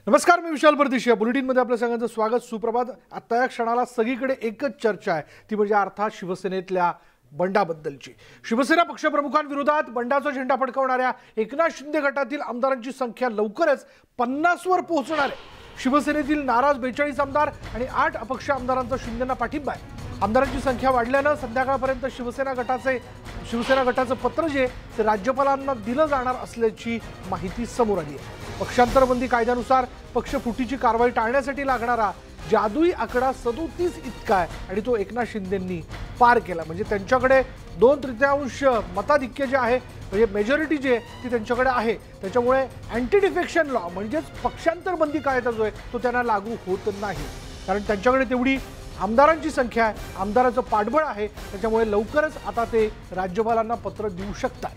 नमस्कार, मी विशाल परदेशी. बुलेटिनमध्ये आपल्या सगळ्यांचं स्वागत. सुप्रभात. आता या क्षणाला सगळीकडे एकच चर्चा आहे, ती म्हणजे अर्थात शिवसेनेतल्या बंडाबद्दलची. शिवसेना पक्षप्रमुखांविरोधात बंडाचा झेंडा फडकवणाऱ्या एकनाथ शिंदे गटातील आमदारांची संख्या लवकरच 50 वर पोहोचणार आहे. शिवसेनेतील नाराज 42 आमदार आणि 8 अपक्ष आमदारांचा शिंदेंना पाठिंबा आहे. आमदारांची संख्या वाढल्यानं संध्याकाळपर्यंत शिवसेना गटाचं पत्र जे ते राज्यपालांना दिलं जाणार असल्याची माहिती समोर आली आहे. पक्षांतरबंदी कायद्यानुसार पक्षफुटीची कारवाई टाळण्यासाठी लागणारा जादुई आकडा 37 इतका आहे आणि तो एकनाथ शिंदेंनी पार केला. म्हणजे त्यांच्याकडे 2/3 मताधिक्य जे आहे, म्हणजे मेजॉरिटी जे ती त्यांच्याकडे आहे. त्याच्यामुळे अँटी डिफेक्शन लॉ म्हणजेच पक्षांतरबंदी कायदा जो आहे तो त्यांना लागू होत नाही, कारण त्यांच्याकडे तेवढी आमदारांची संख्या आहे, आमदाराचं पाठबळ आहे. त्याच्यामुळे लवकरच आता ते राज्यपालांना पत्र देऊ शकतात.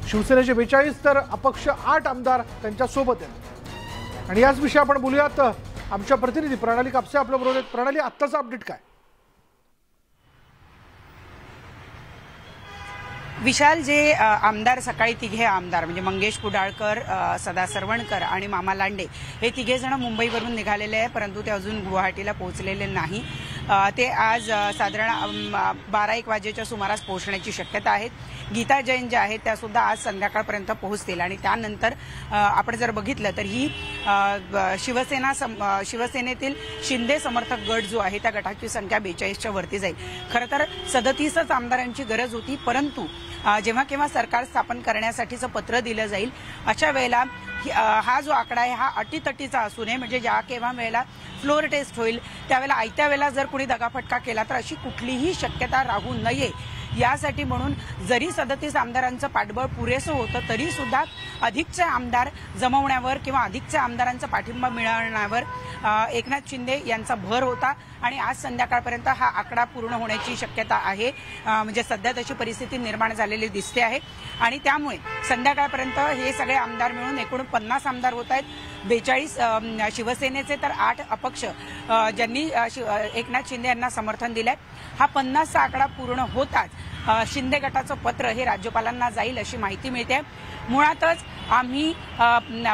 शिवसेनेचे 42 तर अपक्ष 8 आमदार त्यांच्यासोबत आहेत. आणि याच विषयी आपण बोलूयात. आमच्या प्रतिनिधी प्रणाली कापसे आपल्याबरोबर आहेत. प्रणाली, आत्ताचा अपडेट काय? विशाल, जे आमदार सकाळी तिघे आमदार म्हणजे मंगेश कुडाळकर, सदा सरवणकर आणि मामा लांडे हे तिघे जण मुंबईवरून निघालेले आहे, परंतु ते अजून गुवाहाटीला पोहोचलेले नाही. ते आज साधारण 12-1 वाजेच्या सुमारास पोहोचण्याची शक्यता आहे. गीता जैन ज्या आहेत त्या सुद्धा आज संध्याकाळपर्यंत पोहोचतील आणि त्यानंतर आपण जर बघितलं तर ही शिवसेनेतील शिंदे समर्थक गट जो आहे त्या गटाची संख्या 42च्या वरती जाईल. खरं तर 37च आमदारांची गरज होती, परंतु जेव्हा केव्हा सरकार स्थापन करण्यासाठीचं पत्र दिलं जाईल अशा वेळेला हा जो आकडा आहे हा अटीतटीचा असू नये. म्हणजे ज्या केव्हा वेळेला फ्लोर टेस्ट होईल त्यावेळेला आयत्या वेळेला जर कोणी दगाफटका केला तर अशी कुठलीही शक्यता राहू नये. यासाठी म्हणून जरी 37 आमदारांचं पाठबळ पुरेसं होतं तरी सुद्धा अधिकचे आमदार जमवण्यावर किंवा अधिकच्या आमदारांचा पाठिंबा मिळवण्यावर एकनाथ शिंदे यांचा भर होता आणि आज संध्याकाळपर्यंत हा आकडा पूर्ण होण्याची शक्यता आहे. म्हणजे सध्या तशी परिस्थिती निर्माण झालेली दिसते आहे आणि त्यामुळे संध्याकाळपर्यंत हे सगळे आमदार मिळून एकूण 50 आमदार होत आहेत. 42 शिवसेनेचे तर 8 अपक्ष ज्यांनी एकनाथ शिंदे यांना समर्थन दिलंय. हा 50चा आकडा पूर्ण होताच शिंदे गटाचं पत्र हे राज्यपालांना जाईल अशी माहिती मिळते. मुळातच आम्ही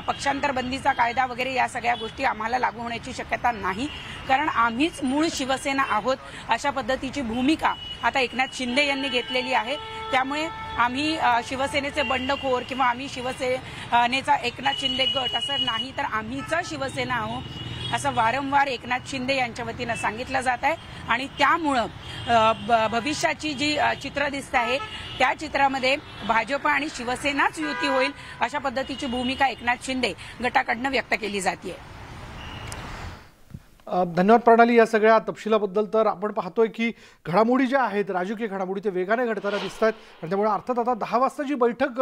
पक्षांतरबंदीचा कायदा वगैरे या सगळ्या गोष्टी आम्हाला लागू होण्याची शक्यता नाही, कारण आम्हीच मूळ शिवसेना आहोत अशा पद्धतीची भूमिका आता एकनाथ शिंदे यांनी घेतलेली आहे. त्यामुळे आम्ही शिवसेनेचे बंडखोर किंवा आम्ही शिवसेनेचा एकनाथ शिंदे गट असं नाही, तर आम्हीच शिवसेना आहोत असं वारंवार एकनाथ शिंदे यांच्या वतीनं सांगितलं जात आहे. आणि त्यामुळं भविष्याची जी चित्र दिसत आहे त्या चित्रामध्ये भाजप आणि शिवसेनाच युती होईल अशा पद्धतीची भूमिका एकनाथ शिंदे गटाकडनं व्यक्त केली जाते. धन्यवाद प्रणाली या सगळ्या तपशिलाबद्दल. तर आपण पाहतोय की घडामोडी ज्या आहेत, राजकीय घडामोडी, ते वेगाने घडताना दिसत आहेत. आणि त्यामुळे अर्थात आता 10 वाजता जी बैठक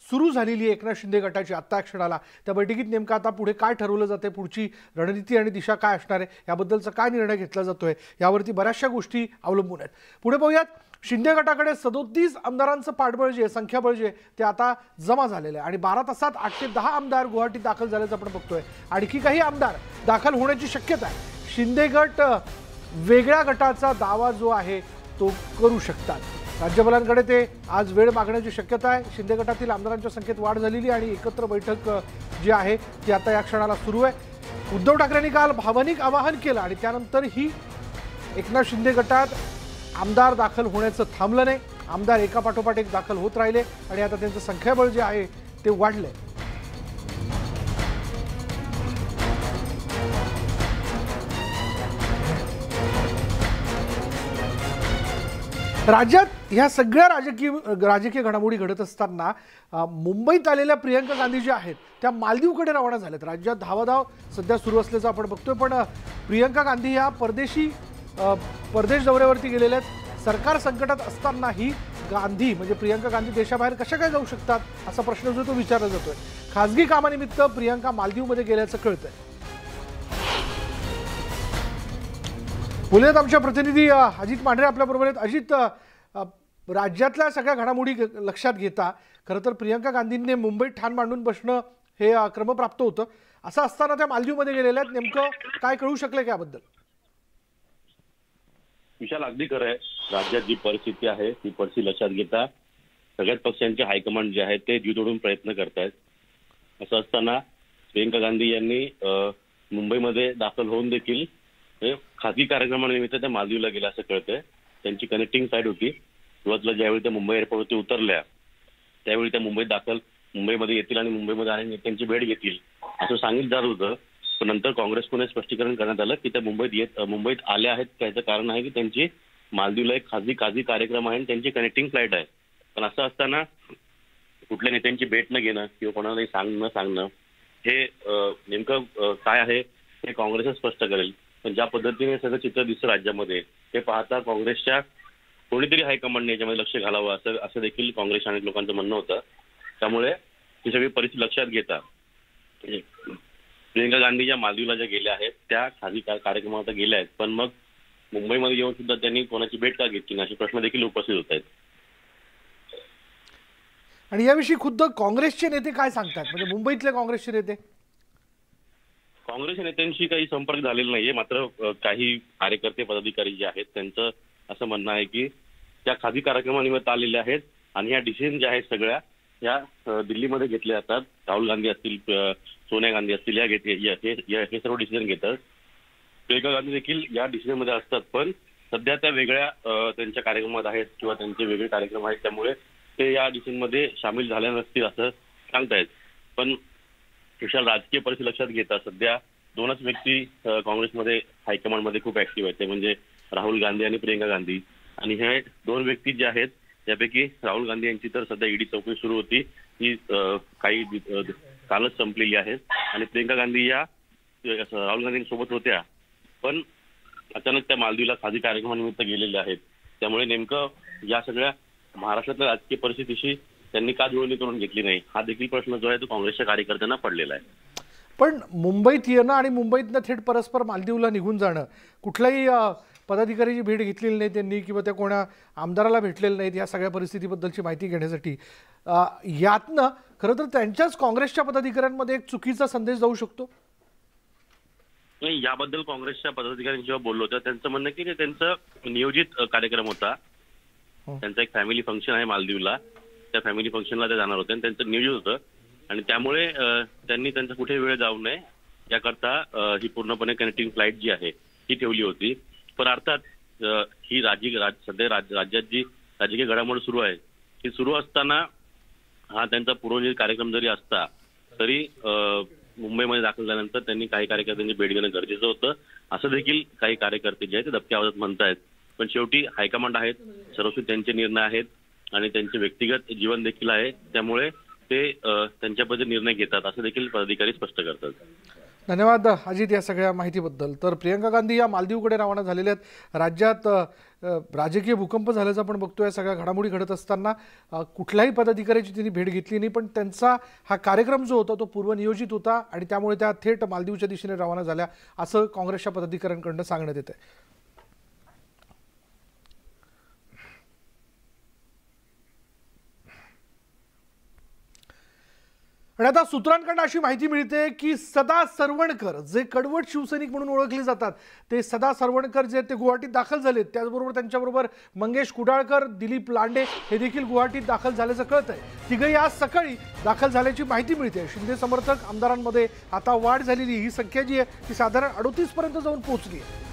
सुरू झालेली आहे एकनाथ शिंदे गटाची आत्ता क्षणाला, त्या बैठकीत नेमकं आता पुढे काय ठरवलं जाते, पुढची रणनीती आणि दिशा काय असणार आहे, याबद्दलचा काय निर्णय घेतला जातोय यावरती बऱ्याचशा गोष्टी अवलंबून आहेत. पुढे पाहूयात. शिंदे गटाकडे 37 आमदारांचं पाठबळ जे संख्याबळ जे ते आता जमा झालेलं आहे आणि 12 तासात 8 ते 10 आमदार गुवाहाटीत दाखल झाल्याचं आपण बघतोय. आणखी काही आमदार दाखल होण्याची शक्यता आहे. शिंदे गट वेगळ्या गटाचा दावा जो आहे तो करू शकतात. राज्यपालांकडे ते आज वेळ मागण्याची शक्यता आहे. शिंदे गटातील आमदारांच्या संख्येत वाढ झालेली आणि एकत्र बैठक जी आहे ती आता या क्षणाला सुरू आहे. उद्धव ठाकरेंनी काल भावनिक आवाहन केलं आणि त्यानंतरही एकनाथ शिंदे गटात आमदार दाखल होण्याचं थांबलं नाही. आमदार एकापाठोपाठ एक दाखल होत राहिले आणि आता त्यांचं संख्याबळ जे आहे ते वाढलंय. राज्यात ह्या सगळ्या राजकीय घडामोडी घडत असताना मुंबईत आलेल्या प्रियंका गांधी ज्या आहेत त्या मालदीवकडे रवाना झाल्यात. राज्यात धावाधाव सध्या सुरू असल्याचं आपण बघतोय, पण प्रियंका गांधी ह्या परदेश दौऱ्यावरती गेलेल्या आहेत. सरकार संकटात असतानाही गांधी म्हणजे प्रियंका गांधी देशाबाहेर कशा काय जाऊ शकतात असा प्रश्न जो तो विचारला जातोय. खासगी कामानिमित्त प्रियंका मालदीवमध्ये गेल्याचं कळतंय. बोलूयात आमच्या प्रतिनिधी अजित मांढरे आपल्याबरोबर आहेत. अजित, राज्यातल्या सगळ्या घडामोडी लक्षात घेता खरं तर प्रियंका गांधींनी मुंबईत ठाण मांडून बसणं हे क्रमप्राप्त होतं. असं असताना त्या मालदीवमध्ये गेलेल्या आहेत. नेमकं काय कळू शकलं का याबद्दल? विशाल, अगदी खरं आहे. राज्यात जी परिस्थिती आहे ती परिस्थिती लक्षात घेता सगळ्याच पक्षांचे हायकमांड जे आहेत ते जीव तोडून प्रयत्न करतायत. असं असताना प्रियंका गांधी यांनी मुंबईमध्ये दाखल होऊन देखील खासगी कार्यक्रमानिमित्त त्या मालदीवला गेल्या असं कळतंय. त्यांची कनेक्टिंग फ्लाईट होती. सुरुवातीला ज्यावेळी त्या मुंबई एअरपोर्टवरती उतरल्या त्यावेळी त्या मुंबईमध्ये येतील आणि मुंबईमध्ये अनेक नेत्यांची भेट घेतील असं सांगितलं जात होतं. पण नंतर काँग्रेसकडून स्पष्टीकरण करण्यात आलं की त्या मुंबईत आल्या आहेत. त्याचं कारण आहे की त्यांची मालदीवला एक खासगी कार्यक्रम आहे आणि त्यांची कनेक्टिंग फ्लाईट आहे. पण असं असताना कुठल्या नेत्यांची भेट न घेणं किंवा कोणालाही न सांगणं हे नेमकं काय आहे हे काँग्रेसच स्पष्ट करेल. पण ज्या पद्धतीने सगळं चित्र दिसतं राज्यामध्ये ते पाहता काँग्रेसच्या कोणीतरी हायकमांडने याच्यामध्ये लक्ष घालावं असं देखील काँग्रेस अनेक लोकांचं म्हणणं होतं. त्यामुळे ही सगळी परिस्थिती लक्षात घेता प्रियंका गांधी ज्या मालदीवला ज्या गेल्या आहेत त्या खासगी कार्यक्रमात गेल्या आहेत. पण मग मुंबईमध्ये येऊन सुद्धा त्यांनी कोणाची भेट का घेतली असे प्रश्न देखील उपस्थित होत आहेत. आणि याविषयी खुद्द काँग्रेसचे नेते काय सांगतात, म्हणजे मुंबईतले काँग्रेसचे नेते? काँग्रेसच्या नेत्यांशी काही संपर्क झालेला नाहीये. मात्र काही कार्यकर्ते पदाधिकारी जे आहेत त्यांचं असं म्हणणं आहे की त्या खासगी कार्यक्रमानिमित्त आलेले आहेत आणि ह्या डिसिजन ज्या आहेत सगळ्या या दिल्लीमध्ये घेतले जातात. राहुल गांधी असतील, सोनिया गांधी असतील, हे सर्व डिसिजन घेतात. प्रियंका गांधी देखील या डिसिजनमध्ये असतात. पण सध्या त्या वेगळ्या त्यांच्या कार्यक्रमात आहेत किंवा त्यांचे वेगळे कार्यक्रम आहेत त्यामुळे ते या डिसिजनमध्ये सामील झाल्या नसतील असं सांगतायत. पण विशाल राजकीय परिस्थिती लक्षात घेता सध्या दोनच व्यक्ती काँग्रेसमध्ये हायकमांडमध्ये खूप ऍक्टिव्ह आहेत. ते म्हणजे राहुल गांधी आणि प्रियंका गांधी. आणि हे दोन व्यक्ती जे आहेत त्यापैकी राहुल गांधी यांची तर सध्या ईडी चौकशी सुरू होती ही काही कालच संपलेली आहे. आणि प्रियंका गांधी या राहुल गांधींसोबत होत्या पण अचानक त्या मालदीवला खासगी कार्यक्रमानिमित्त गेलेल्या आहेत. त्यामुळे नेमकं या सगळ्या महाराष्ट्रातल्या राजकीय परिस्थितीशी त्यांनी का जुळवणी करून घेतली नाही हा देखील प्रश्न जो आहे तो काँग्रेसच्या कार्यकर्त्यांना पडलेला आहे. पण मुंबईत येणं आणि मुंबईतनं थेट परस्पर मालदीवला निघून जाणं, कुठल्याही पदाधिकाऱ्याची भेट घेतलेली नाही त्यांनी किंवा त्या कोणा आमदाराला भेटलेलं नाहीत, या सगळ्या परिस्थितीबद्दलची माहिती घेण्यासाठी यातनं खरं तर त्यांच्याच काँग्रेसच्या पदाधिकाऱ्यांमध्ये एक चुकीचा संदेश जाऊ शकतो. नाही, याबद्दल काँग्रेसच्या पदाधिकाऱ्यांनी जेव्हा बोललो होतं त्यांचं म्हणणं की त्यांचं नियोजित कार्यक्रम होता. त्यांचा एक फॅमिली फंक्शन आहे मालदीवला, त्या फॅमिली फंक्शनला ते जाणार होते आणि त्यांचं नियोजित होतं आणि त्यामुळे त्यांनी त्यांचा कुठे वेळ जाऊ नये याकरता ही पूर्णपणे कनेक्टिंग फ्लाईट जी आहे ही ठेवली होती. पण अर्थात ही सध्या राज्यात जी राजकीय घडामोड सुरू आहे ती सुरू असताना हा त्यांचा पूर्वनियोजित कार्यक्रम जरी असता तरी मुंबईमध्ये दाखल झाल्यानंतर त्यांनी काही कार्यकर्त्यांची भेट घेणं गरजेचं होतं असं देखील काही कार्यकर्ते जे आहेत ते दबक्या आवाजात म्हणतायत. पण शेवटी हायकमांड आहेत, सर्वस्वी त्यांचे निर्णय आहेत आणि त्यांचे व्यक्तिगत जीवन देखील आहे. त्यामुळे ते त्यांच्या पद्धतीने निर्णय घेतात असं देखील पदाधिकारी स्पष्ट करतात. धन्यवाद अजित या सगळ्या माहितीबद्दल. तर प्रियंका गांधी या मालदीवकडे रवाना झालेल्या आहेत. राज्यात राजकीय भूकंप झाल्याचं आपण बघतोय. या सगळ्या घडामोडी घडत असताना कुठल्याही पदाधिकाऱ्याची त्यांनी भेट घेतली नाही, पण त्यांचा हा कार्यक्रम जो होता तो पूर्वनियोजित होता आणि त्यामुळे त्या थेट मालदीवच्या दिशेने रवाना झाल्या असं काँग्रेसच्या पदाधिकाऱ्यांकडून सांगण्यात येते. आणि आता सूत्रांकडून अशी माहिती मिळते की सदा सरवणकर जे कडवट शिवसैनिक म्हणून ओळखले जातात ते सदा सरवणकर जे ते गुवाहाटीत दाखल झालेत. त्याचबरोबर त्यांच्याबरोबर मंगेश कुडाळकर, दिलीप लांडे हे देखील गुवाहाटीत दाखल झाल्याचं कळत आहे. तिघंही आज सकाळी दाखल झाल्याची माहिती मिळते. शिंदे समर्थक आमदारांमध्ये आता वाढ झालेली, ही संख्या जी आहे ती साधारण 38 पर्यंत जाऊन पोहोचली आहे.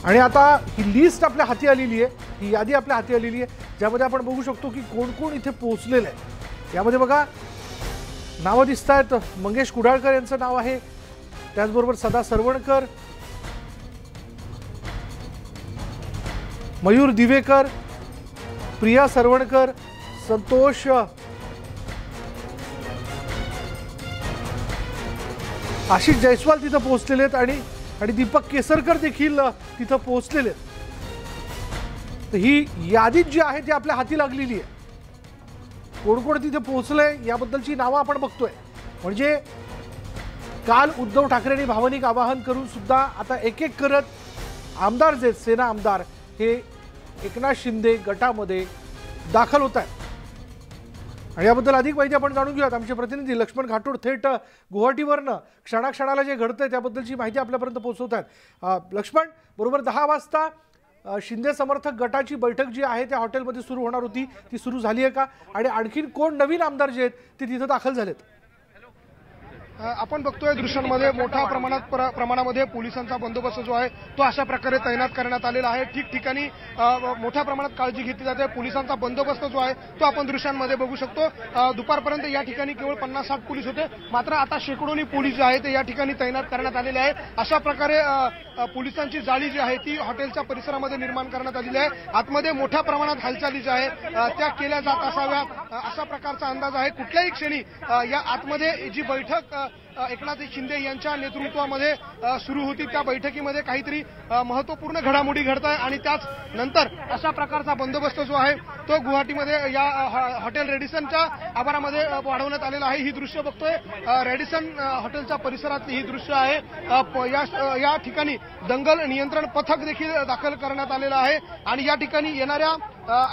आणि आता ही लिस्ट आपल्या हाती आलेली आहे, ही यादी आपल्या हाती आलेली आहे ज्यामध्ये आपण बघू शकतो की कोण कोण इथे पोहोचलेलं आहे. यामध्ये बघा नावं दिसत आहेत. मंगेश कुडाळकर यांचं नाव आहे, त्याचबरोबर सदा सरवणकर, मयूर दिवेकर, प्रिया सरवणकर, संतोष आशिष जयस्वाल तिथं पोहोचलेले आहेत आणि दीपक केसरकर देखील तिथं पोहोचलेले आहेत. तर ही यादी जी आहे ती आपल्या हाती लागलेली आहे. कोण कोण तिथे पोहोचलंय याबद्दलची नावं आपण बघतोय. म्हणजे काल उद्धव ठाकरेंनी भावनिक आवाहन करून सुद्धा आता एक एक करत आमदार जे सेना आमदार हे एकनाथ शिंदे गटामध्ये दाखल होत आहेत. आणि याबद्दल अधिक माहिती आपण जाणून घेऊयात. आमचे प्रतिनिधी लक्ष्मण घाटोड थेट गुवाहाटीवरनं क्षणाक्षणाला जे घडतंय त्याबद्दलची माहिती आपल्यापर्यंत पोहोचवत आहेत. लक्ष्मण, बरोबर 10 वाजता शिंदे समर्थक गटाची बैठक जी आहे त्या हॉटेलमध्ये सुरू होणार होती ती सुरू झाली आहे का आणि आणखीन कोण नवीन आमदार जे आहेत ते तिथं दाखल झालेत? आपण बघतोय दृश्यांमध्ये मोठ्या प्रमाणामध्ये पोलिसांचा बंदोबस्त जो आहे तो अशा प्रकारे तैनात करण्यात आलेला आहे। ठिकठिकाणी मोठ्या प्रमाणात काळजी घेतली जाते। पोलिसांचा बंदोबस्त जो आहे तो आपण दृश्यांमध्ये बघू शकतो। दुपारपर्यंत या ठिकाणी केवळ 50-60 पोलीस होते, मात्र आता शेकडोनी पोलीस जे आहेत ते या ठिकाणी तैनात करण्यात आलेले आहे। अशा प्रकारे पोलिसांची जाळी जी आहे ती हॉटेलच्या परिसरामध्ये निर्माण करण्यात आलेली आहे। आतमध्ये मोठ्या प्रमाणात हालचाली ज्या आहेत त्या केल्या जात असाव्यात अशा प्रकारचा अंदाज आहे। कुठल्याही क्षणी या आतमध्ये जी बैठक एकनाथ शिंदे यांच्या नेतृत्वामध्ये सुरू होती त्या बैठकीमध्ये काहीतरी महत्त्वपूर्ण घडामोडी घडत आहे आणि त्याच नंतर अशा प्रकारचा बंदोबस्त जो आहे तो गुवाहाटीमध्ये या हॉटेल रेडिसनच्या आवारामध्ये वाढवण्यात आलेला आहे। ही दृश्य बघतोय रेडिसन हॉटेलच्या परिसरातली ही दृश्य आहे। या ठिकाणी दंगल नियंत्रण पथक देखील दाखल करण्यात आलेलं आहे आणि या ठिकाणी येणाऱ्या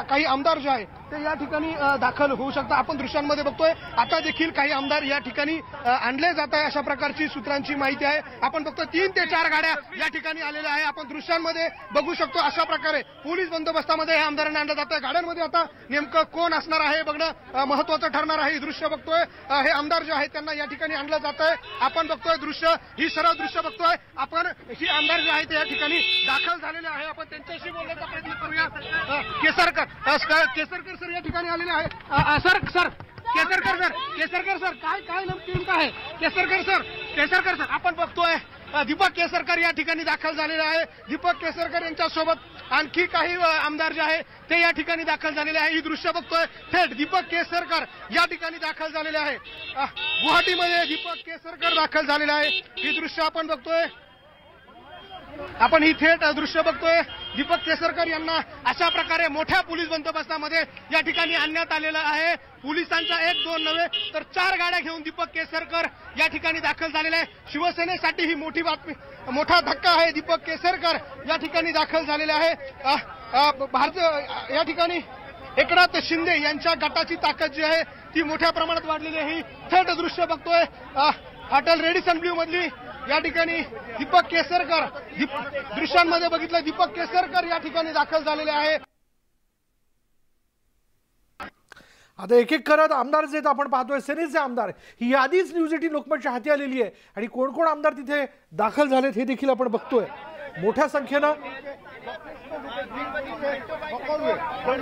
काही आमदार जे आहे ते या ठिकाणी दाखल होऊ शकतात। आपण दृश्यांमध्ये बघतोय आता देखील काही आमदार या ठिकाणी आणले जात आहे अशा प्रकारची सूत्रांची माहिती आहे। आपण बघतो 3 ते 4 गाड्या या ठिकाणी आलेल्या आहे। आपण दृश्यांमध्ये बघू शकतो अशा प्रकारे पोलीस बंदोबस्तामध्ये हे आमदारांना आणलं जातं। गाड्यांमध्ये आता नेमकं कोण असणार आहे बघणं महत्त्वाचं ठरणार आहे। ही दृश्य बघतोय हे आमदार जे आहेत त्यांना या ठिकाणी आणलं जात आहे। आपण बघतोय दृश्य ही सरळ दृश्य बघतोय आपण ही आमदार जे आहेत या ठिकाणी दाखल झालेले आहे। आपण त्यांच्याशी बोलण्याचा प्रयत्न करूया। केसरकर सर या ठिकाणी आलेले आहे। सर केसरकर सर काय नेमकं आहे? केसरकर सर आपण बघतोय दीपक केसरकर या ठिकाणी दाखल झालेले आहे। दीपक केसरकर यांच्यासोबत आणखी काही आमदार जे आहे ते या ठिकाणी दाखल झालेले आहे। ही दृश्य बघतोय थेट दीपक केसरकर या ठिकाणी दाखल झालेले आहे। गुवाहाटीमध्ये दीपक केसरकर दाखल झालेले आहे। ही दृश्य आपण बघतोय आपण ही थेट दृश्य बघतोय दीपक केसरकर यांना अशा प्रकारे मोठ्या पोलीस बंदोबस्तामध्ये या ठिकाणी आणण्यात आलेलं आहे। पोलिसांचा 1-2 नव्हे तर 4 गाड्या घेऊन दीपक केसरकर या ठिकाणी दाखल झालेले आहे। शिवसेनेसाठी ही मोठी बातमी मोठा धक्का आहे। दीपक केसरकर या ठिकाणी दाखल झालेले आहे। या ठिकाणी एकनाथ शिंदे यांच्या गटाची ताकद जी आहे ती मोठ्या प्रमाणात वाढलेली आहे। ही थेट दृश्य बघतोय हॉटेल रेडिसन ब्ल्यू मधली या ठिकाणी दीपक केसरकर दृश्यांमध्ये बघितलं दीपक केसरकर या ठिकाणी दाखल झालेले आहे। आता एक एक करत आमदार जे आपण पाहतोय सेनेचे आमदार ही यादीच न्यूज 18 लोकमतच्या हाती आलेली आहे आणि कोण कोण आमदार तिथे दाखल झालेत हे देखील आपण बघतोय। मोठ्या संख्येनं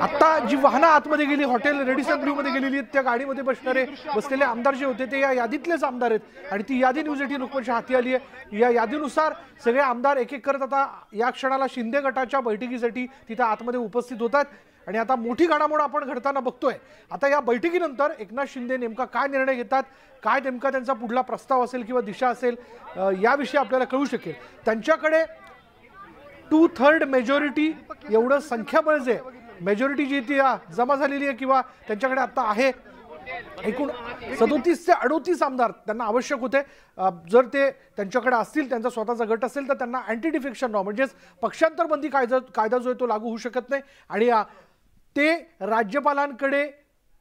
आता जी वाहनं आतमध्ये गेली हॉटेल रेडिसन ब्ल्यू मध्ये गेलेली आहेत त्या गाडीमध्ये बसलेले आमदार जे होते ते या यादीतलेच आमदार आहेत आणि ती यादी न्यूज 18 लोकमतच्या हाती आली आहे। या यादीनुसार सगळे आमदार एक एक करत आता या क्षणाला शिंदे गटाच्या बैठकीसाठी तिथे आतमध्ये उपस्थित होतात आणि आता मोठी घडामोड आपण घडताना बघतोय। आता या बैठकीनंतर एकनाथ शिंदे नेमका काय निर्णय घेतात, काय नेमका त्यांचा पुढला प्रस्ताव असेल किंवा दिशा असेल याविषयी आपल्याला कळू शकेल। त्यांच्याकडे 2/3 मेजॉरिटी एवढं संख्याबळ जे मेजॉरिटी जी ती जमा झालेली आहे किंवा त्यांच्याकडे आता आहे एकूण 37 ते 38 आमदार त्यांना आवश्यक होते। जर ते त्यांच्याकडे असतील त्यांचा स्वतःचा गट असेल तर त्यांना अँटी डिफेक्शन लॉ म्हणजेच पक्षांतर बंदी कायदा जो आहे तो लागू होऊ शकत नाही आणि ते राज्यपालांकडे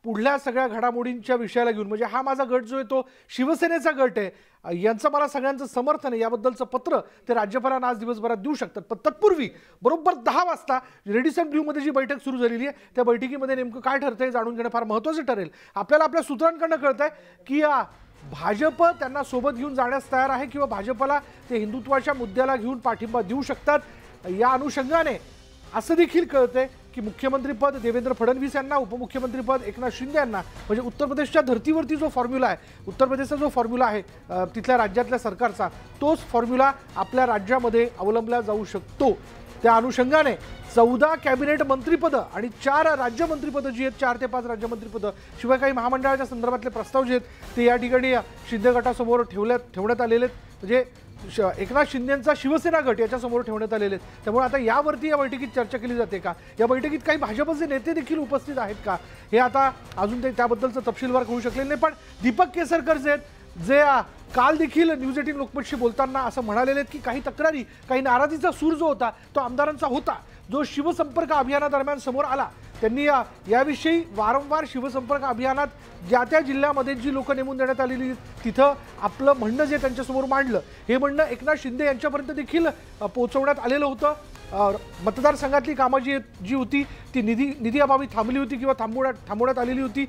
पुढल्या सगळ्या घडामोडींच्या विषयाला घेऊन म्हणजे हा माझा गट जो आहे तो शिवसेनेचा गट आहे यांचं मला सगळ्यांचं समर्थन आहे याबद्दलचं पत्र ते राज्यपालांना आज दिवसभरात देऊ शकतात। पण तत्पूर्वी बरोबर 10 वाजता रेडिसन ब्ल्यूमध्ये जी बैठक सुरू झालेली आहे त्या बैठकीमध्ये नेमकं काय ठरतंय जाणून घेणं फार महत्त्वाचं ठरेल। आपल्याला आपल्या सूत्रांकडनं कळतंय की भाजप त्यांना सोबत घेऊन जाण्यास तयार आहे किंवा भाजपला ते हिंदुत्वाच्या मुद्द्याला घेऊन पाठिंबा देऊ शकतात। या अनुषंगाने असं देखील कळतंय की मुख्यमंत्रीपद देवेंद्र फडणवीस यांना उपमुख्यमंत्रीपद एकनाथ शिंदे यांना म्हणजे उत्तर प्रदेशच्या धर्तीवरती जो फॉर्म्युला आहे उत्तर प्रदेशचा जो फॉर्म्युला आहे तिथल्या राज्यातल्या सरकारचा तोच फॉर्म्युला आपल्या राज्यामध्ये अवलंबला जाऊ शकतो। त्या अनुषंगाने 14 कॅबिनेट मंत्रीपद आणि 4 राज्यमंत्रीपद जी आहेत 4 ते 5 राज्यमंत्रीपद शिवाय काही महामंडळाच्या संदर्भातले प्रस्ताव जे आहेत ते या ठिकाणी शिंदे गटासमोर ठेवण्यात आलेले आहेत। म्हणजे एकनाथ शिंदेंचा शिवसेना गट याच्यासमोर ठेवण्यात आलेले आहेत। त्यामुळे आता यावरती या बैठकीत चर्चा केली जाते का, या बैठकीत काही भाजपचे नेते देखील उपस्थित आहेत का हे आता अजून ते त्याबद्दलचं तपशीलवार कळू शकलेलं नाही। पण दीपक केसरकर जे काल देखील न्यूज 18 लोकमतशी बोलताना असं म्हणालेले आहेत की काही तक्रारी काही नाराजीचा सूर जो होता तो आमदारांचा होता जो शिवसंपर्क अभियानादरम्यान समोर आला। त्यांनी याविषयी वारंवार शिवसंपर्क अभियानात ज्या त्या जिल्ह्यामध्ये जी लोक नेमून देण्यात आलेली तिथं आपलं म्हणणं जे त्यांच्यासमोर मांडलं हे म्हणणं एकनाथ शिंदे यांच्यापर्यंत देखील पोहोचवण्यात आलेलं होतं। मतदारसंघातली कामं जी होती ती निधी अभावी थांबली होती किंवा थांबवण्यात आलेली होती.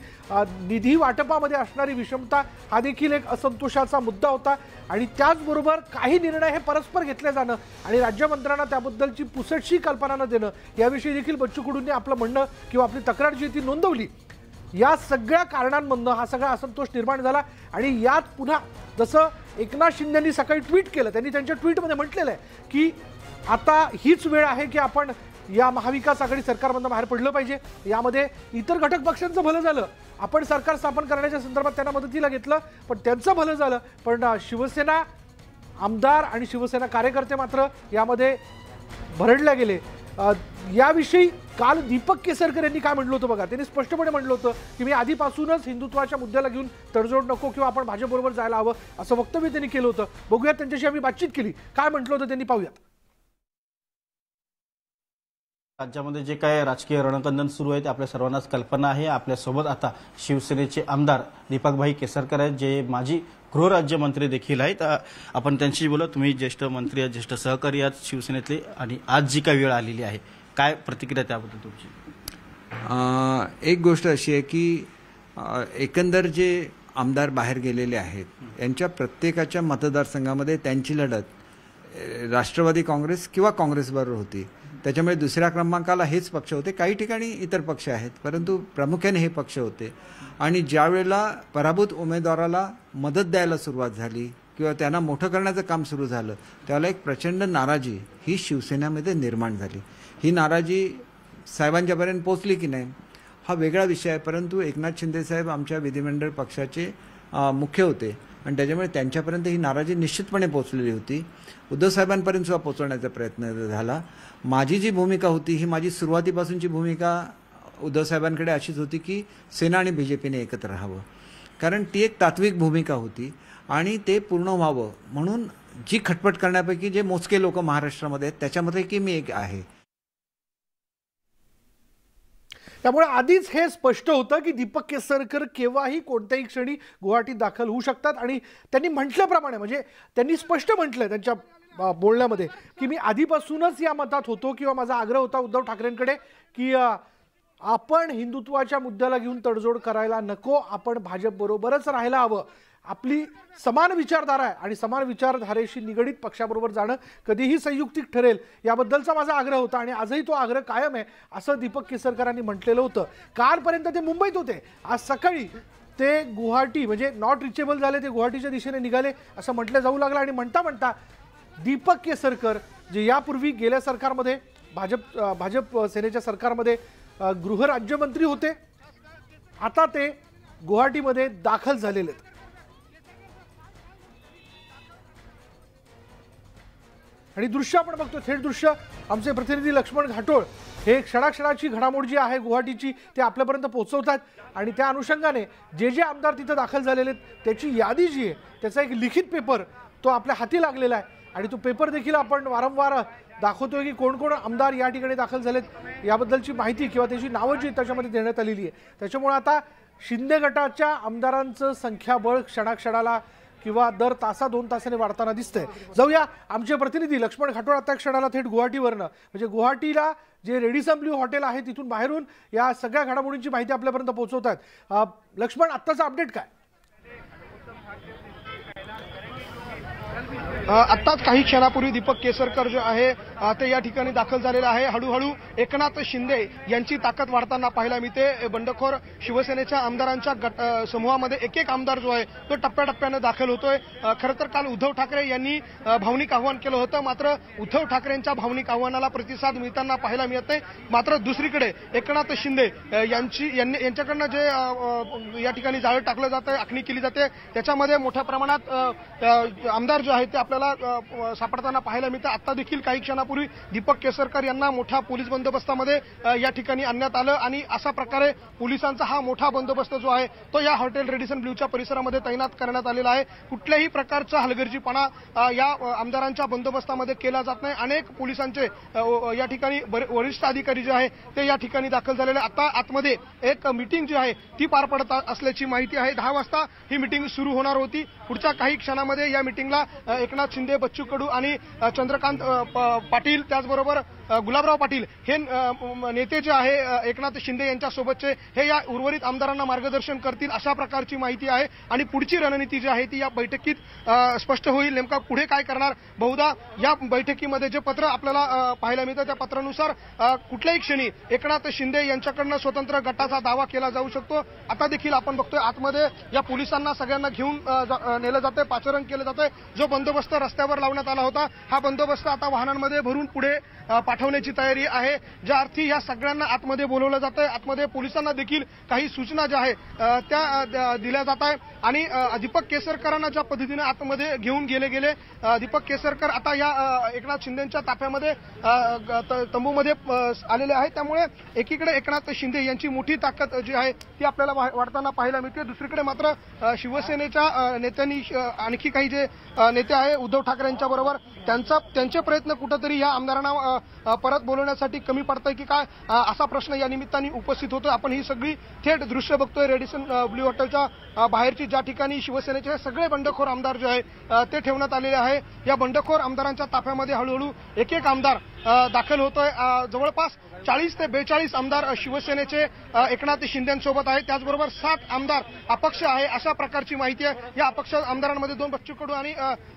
निधी वाटपामध्ये असणारी विषमता हा देखील एक असंतोषाचा मुद्दा होता. आणि त्याचबरोबर काही निर्णय हे परस्पर घेतले जाणं आणि राज्यमंत्र्यांना त्याबद्दलची पुसटशी कल्पना न देणं याविषयी देखील बच्चू कडूंनी आपलं म्हणणं किंवा आपली तक्रार जी ती नोंदवली. या सगळ्या कारणांमधनं हा सगळा असंतोष निर्माण झाला. आणि यात पुन्हा जसं एकनाथ शिंदेंनी सकाळी ट्विट केलं, त्यांनी त्यांच्या ट्विटमध्ये म्हटलेलं आहे की आता हीच वेळ आहे की आपण या महाविकास आघाडी सरकारमधून बाहेर पडलं पाहिजे. यामध्ये इतर घटक पक्षांचं भलं झालं, आपण सरकार स्थापन करण्याच्या संदर्भात त्यांना मदतीला घेतलं, पण त्यांचं भलं झालं. पण शिवसेना आमदार आणि शिवसेना कार्यकर्ते मात्र यामध्ये भरडले गेले. याविषयी काल दीपक केसरकर यांनी काय म्हटलं होतं बघा. त्यांनी स्पष्टपणे म्हटलं होतं की मी आधीपासूनच हिंदुत्वाच्या मुद्द्याला घेऊन तडजोड नको किंवा आपण भाजपबरोबर जायला हवं असं वक्तव्य त्यांनी केलं होतं. बघूयात त्यांच्याशी आम्ही बातचीत केली, काय म्हटलं होतं त्यांनी, पाहूयात. राज्यामध्ये जे काय राजकीय रणकंदन सुरू आहे ते आपल्या सर्वांनाच कल्पना आहे. आपल्यासोबत आता शिवसेनेचे आमदार दीपकभाई केसरकर आहेत, जे माजी गृहराज्यमंत्री देखील आहेत. आपण त्यांच्याशी बोलू. तुम्ही ज्येष्ठ मंत्री आहात, ज्येष्ठ सहकारी आहात शिवसेनेतले, आणि आज जी काय वेळ आलेली आहे, काय प्रतिक्रिया त्याबद्दल तुमची? एक गोष्ट अशी आहे की एकंदर जे आमदार बाहेर गेलेले आहेत यांच्या प्रत्येकाच्या मतदारसंघामध्ये त्यांची लढत राष्ट्रवादी काँग्रेस किंवा काँग्रेसबरोबर होती. त्याच्यामुळे दुसऱ्या क्रमांकाला हेच पक्ष होते. काही ठिकाणी इतर पक्ष आहेत, परंतु प्रामुख्याने हे पक्ष होते. आणि ज्या वेळेला पराभूत उमेदवाराला मदत द्यायला सुरुवात झाली किंवा त्यांना मोठं करण्याचं काम सुरू झालं, त्यावेळेला एक प्रचंड नाराजी ही शिवसेनेमध्ये निर्माण झाली. ही नाराजी साहेबांच्यापर्यंत पोहोचली की नाही हा वेगळा विषय आहे, परंतु एकनाथ शिंदे साहेब आमच्या विधिमंडळ पक्षाचे मुख्य होते आणि त्याच्यामुळे त्यांच्यापर्यंत ही नाराजी निश्चितपणे पोहोचलेली होती. उद्धव साहेबांपर्यंत सुद्धा पोहोचवण्याचा प्रयत्न झाला. माझी जी भूमिका होती ही माझी सुरुवातीपासूनची भूमिका उद्धव साहेबांकडे अशीच होती की सेना आणि बीजेपीने एकत्र राहावं, कारण ती एक तात्विक भूमिका होती आणि ते पूर्ण व्हावं म्हणून जी खटपट करण्यापैकी जे मोजके लोक महाराष्ट्रामध्ये आहेत त्याच्यामध्ये की मी एक आहे. त्यामुळे आधीच हे स्पष्ट होतं की दीपक केसरकर केव्हाही कोणत्याही क्षणी गुवाहाटीत दाखल होऊ शकतात. आणि त्यांनी म्हटल्याप्रमाणे म्हणजे त्यांनी स्पष्ट म्हटलं त्यांच्या बोलण्यामध्ये की मी आधीपासूनच या मतात होतो किंवा माझा आग्रह होता उद्धव ठाकरेंकडे की आपण हिंदुत्वाच्या मुद्द्याला घेऊन तडजोड करायला नको, आपण भाजपबरोबरच राहायला हवं. आपली समान विचारधारा आहे आणि समान विचारधारेशी निगडीत पक्षाबरोबर जाणं कधीही संयुक्तिक ठरेल याबद्दलचा माझा आग्रह होता आणि आजही तो आग्रह कायम आहे असं दीपक केसरकरांनी म्हटलेलं होतं. कालपर्यंत ते मुंबईत होते, आज सकाळी ते गुवाहाटी म्हणजे नॉट रिचेबल झाले, ते गुवाहाटीच्या दिशेने निघाले असं म्हटलं जाऊ लागलं. आणि म्हणता दीपक केसरकर जे यापूर्वी गेल्या सरकारमध्ये भाजप सेनेच्या सरकारमध्ये गृहराज्यमंत्री होते, आता ते गुवाहाटीमध्ये दाखल झालेले आहेत. आणि दृश्य आपण बघतो, थेट दृश्य आमचे प्रतिनिधी लक्ष्मण घाटोळ हे क्षणाक्षणाची घडामोड जी आहे गुवाहाटीची ते आपल्यापर्यंत पोहोचवतात. आणि त्या अनुषंगाने जे आमदार तिथे दाखल झालेले आहेत त्याची यादी जी आहे त्याचा एक लिखित पेपर तो आपल्या हाती लागलेला आहे. आणि तो पेपर देखील आपण वारंवार दाखवतोय की कोण कोण आमदार या ठिकाणी दाखल झालेत याबद्दलची माहिती किंवा त्याची नावं जी त्याच्यामध्ये देण्यात आलेली आहे. त्याच्यामुळे आता शिंदे गटाच्या आमदारांचं संख्याबळ क्षणाक्षणाला किंवा दर तासा 2 तासाने वाढताना दिसतंय. जाऊया आमचे प्रतिनिधी लक्ष्मण घाटोळ आता क्षणाला थेट गुवाहाटीवरनं म्हणजे गुवाहाटीला जे रेडिसन ब्ल्यू हॉटेल आहे तिथून बाहेरून या सगळ्या घडामोडींची माहिती आपल्यापर्यंत पोहोचवतात. लक्ष्मण, आत्ताचं अपडेट काय? आत्ताच काही क्षणापूर्वी दीपक केसरकर जे आहे ते या ठिकाणी दाखल झालेला आहे. हळूहळू एकनाथ शिंदे यांची ताकद वाढताना पाहायला मिळते. बंडखोर शिवसेनेच्या आमदारांच्या समूहामध्ये एक एक आमदार जो आहे तो टप्प्याटप्प्यानं दाखल होतोय. खरं तर काल उद्धव ठाकरे यांनी भावनिक आव्हान केलं होतं, मात्र उद्धव ठाकरेंच्या भावनिक आव्हानाला प्रतिसाद मिळताना पाहायला मिळत नाही. मात्र दुसरीकडे एकनाथ शिंदे यांच्याकडनं जे या ठिकाणी जाळं टाकलं जातं, आखणी केली जाते, त्याच्यामध्ये मोठ्या प्रमाणात आमदार जो आहे ते आपल्याला सापडताना पाहायला मिळतं. आता देखील काही क्षणापूर्वी दीपक केसरकर यांना मोठ्या पोलीस बंदोबस्तामध्ये या ठिकाणी आणण्यात आलं आणि अशा प्रकारे पोलिसांचा हा मोठा बंदोबस्त जो आहे तो या हॉटेल रेडिसन ब्ल्यूच्या परिसरामध्ये तैनात करण्यात आलेला आहे. कुठल्याही प्रकारचा हलगर्जीपणा या आमदारांच्या बंदोबस्तामध्ये केला जात नाही. अनेक पोलिसांचे या ठिकाणी वरिष्ठ अधिकारी जे आहे ते या ठिकाणी दाखल झालेले. आता आतमध्ये एक मीटिंग जी आहे ती पार पडत असल्याची माहिती आहे. 10 वाजता ही मीटिंग सुरू होणार होती. पुढच्या काही क्षणामध्ये या मीटिंगला एकनाथ शिंदे, बच्चू कडू आणि चंद्रकांत पाटील त्याचबरोबर गुलाबराव पाटील हे नेते जे आहे एकनाथ शिंदे यांच्या सोबतचे हे या उर्वरित आमदारांना मार्गदर्शन करतील अशा प्रकारची माहिती आहे आणि पुढची रणनीती जी आहे ती या बैठकीत स्पष्ट होईल. नेमका पुढे काय करणार, बहुधा या बैठकीमध्ये जे पत्र आपल्याला पाहायला मिळतं त्या पत्रानुसार कुठल्याही क्षणी एकनाथ शिंदे यांच्याकडनं स्वतंत्र गटाचा दावा केला जाऊ शकतो. आता देखील आपण बघतोय आतमध्ये या पोलिसांना सगळ्यांना घेऊन नेलं जातंय, पाचारण केलं जातंय. जो बंदोबस्त रस्त्यावर लावण्यात आला होता हा बंदोबस्त आता वाहनांमध्ये भरून पुढे पाठवण्याची तयारी आहे. ज्या अर्थी या सगळ्यांना आतमध्ये बोलवलं जातंय, आतमध्ये पोलिसांना देखील काही सूचना ज्या आहेत त्या दिल्या जात आहे आणि दीपक केसरकरांना ज्या पद्धतीने आतमध्ये घेऊन गेले दीपक केसरकर आता या एकनाथ शिंदेच्या ताफ्यामध्ये तंबूमध्ये आलेले आहेत. त्यामुळे एकीकडे एकनाथ शिंदे यांची मोठी ताकद जी आहे ती आपल्याला वाढताना पाहायला मिळते. दुसरीकडे मात्र शिवसेनेच्या नेत्यांनी आणखी काही जे नेते आहे उद्धव ठाकरे यांच्या बरोबर त्यांचे प्रयत्न कुठेतरी या आमदारांना परत बोलवण्यासाठी कमी पडतंय की काय असा प्रश्न या निमित्ताने उपस्थित होतोय. आपण ही सगळी थेट दृश्य बघतोय रेडिसन ब्ल्यू हॉटेलच्या बाहेरची, ज्या ठिकाणी शिवसेनेचे सगळे बंडखोर आमदार जे आहे ते ठेवण्यात आलेले आहे. या बंडखोर आमदारांच्या ताफ्यामध्ये हळूहळू एक एक आमदार दाखल होतोय. जवळपास 40 ते 42 आमदार शिवसेनेचे एकनाथ शिंदेसोबत आहेत. त्याचबरोबर 7 आमदार अपक्ष आहे अशा प्रकारची माहिती आहे. या अपक्ष आमदारांमध्ये 2 बच्चू कडू आणि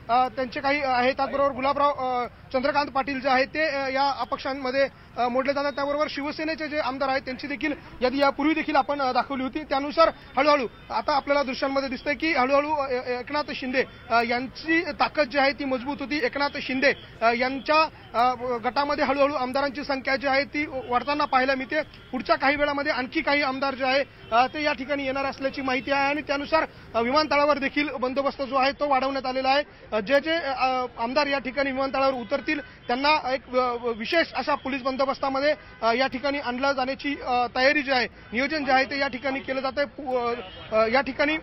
त्यांचे काही आहे. त्याचबरोबर गुलाबराव चंद्रकांत पाटील जे आहेत ते या अपक्षांमध्ये मोडले जातात. त्याबरोबर शिवसेनेचे जे आमदार आहेत त्यांची देखील यादी यापूर्वी देखील आपण दाखवली होती. त्यानुसार हळूहळू आता आपल्याला दृश्यांमध्ये दिसतंय की हळूहळू एकनाथ शिंदे यांची ताकद जी आहे ती मजबूत होती. एकनाथ शिंदे यांच्या गटामध्ये हळूहळू आमदारांची संख्या जी आहे ती वाढताना पाहायला मिळते. पुढच्या काही वेळामध्ये आणखी काही आमदार जे आहे ते या ठिकाणी येणार असल्याची माहिती आहे आणि त्यानुसार विमानतळावर देखील बंदोबस्त जो आहे तो वाढवण्यात आलेला आहे. जे आमदार या ठिकाणी विमानतळावर उतरतील त्यांना एक विशेष अशा पोलीस बंदोबस्तामध्ये या ठिकाणी आणलं जाण्याची तयारी जी आहे, नियोजन जे आहे ते या ठिकाणी केलं जात आहे. या ठिकाणी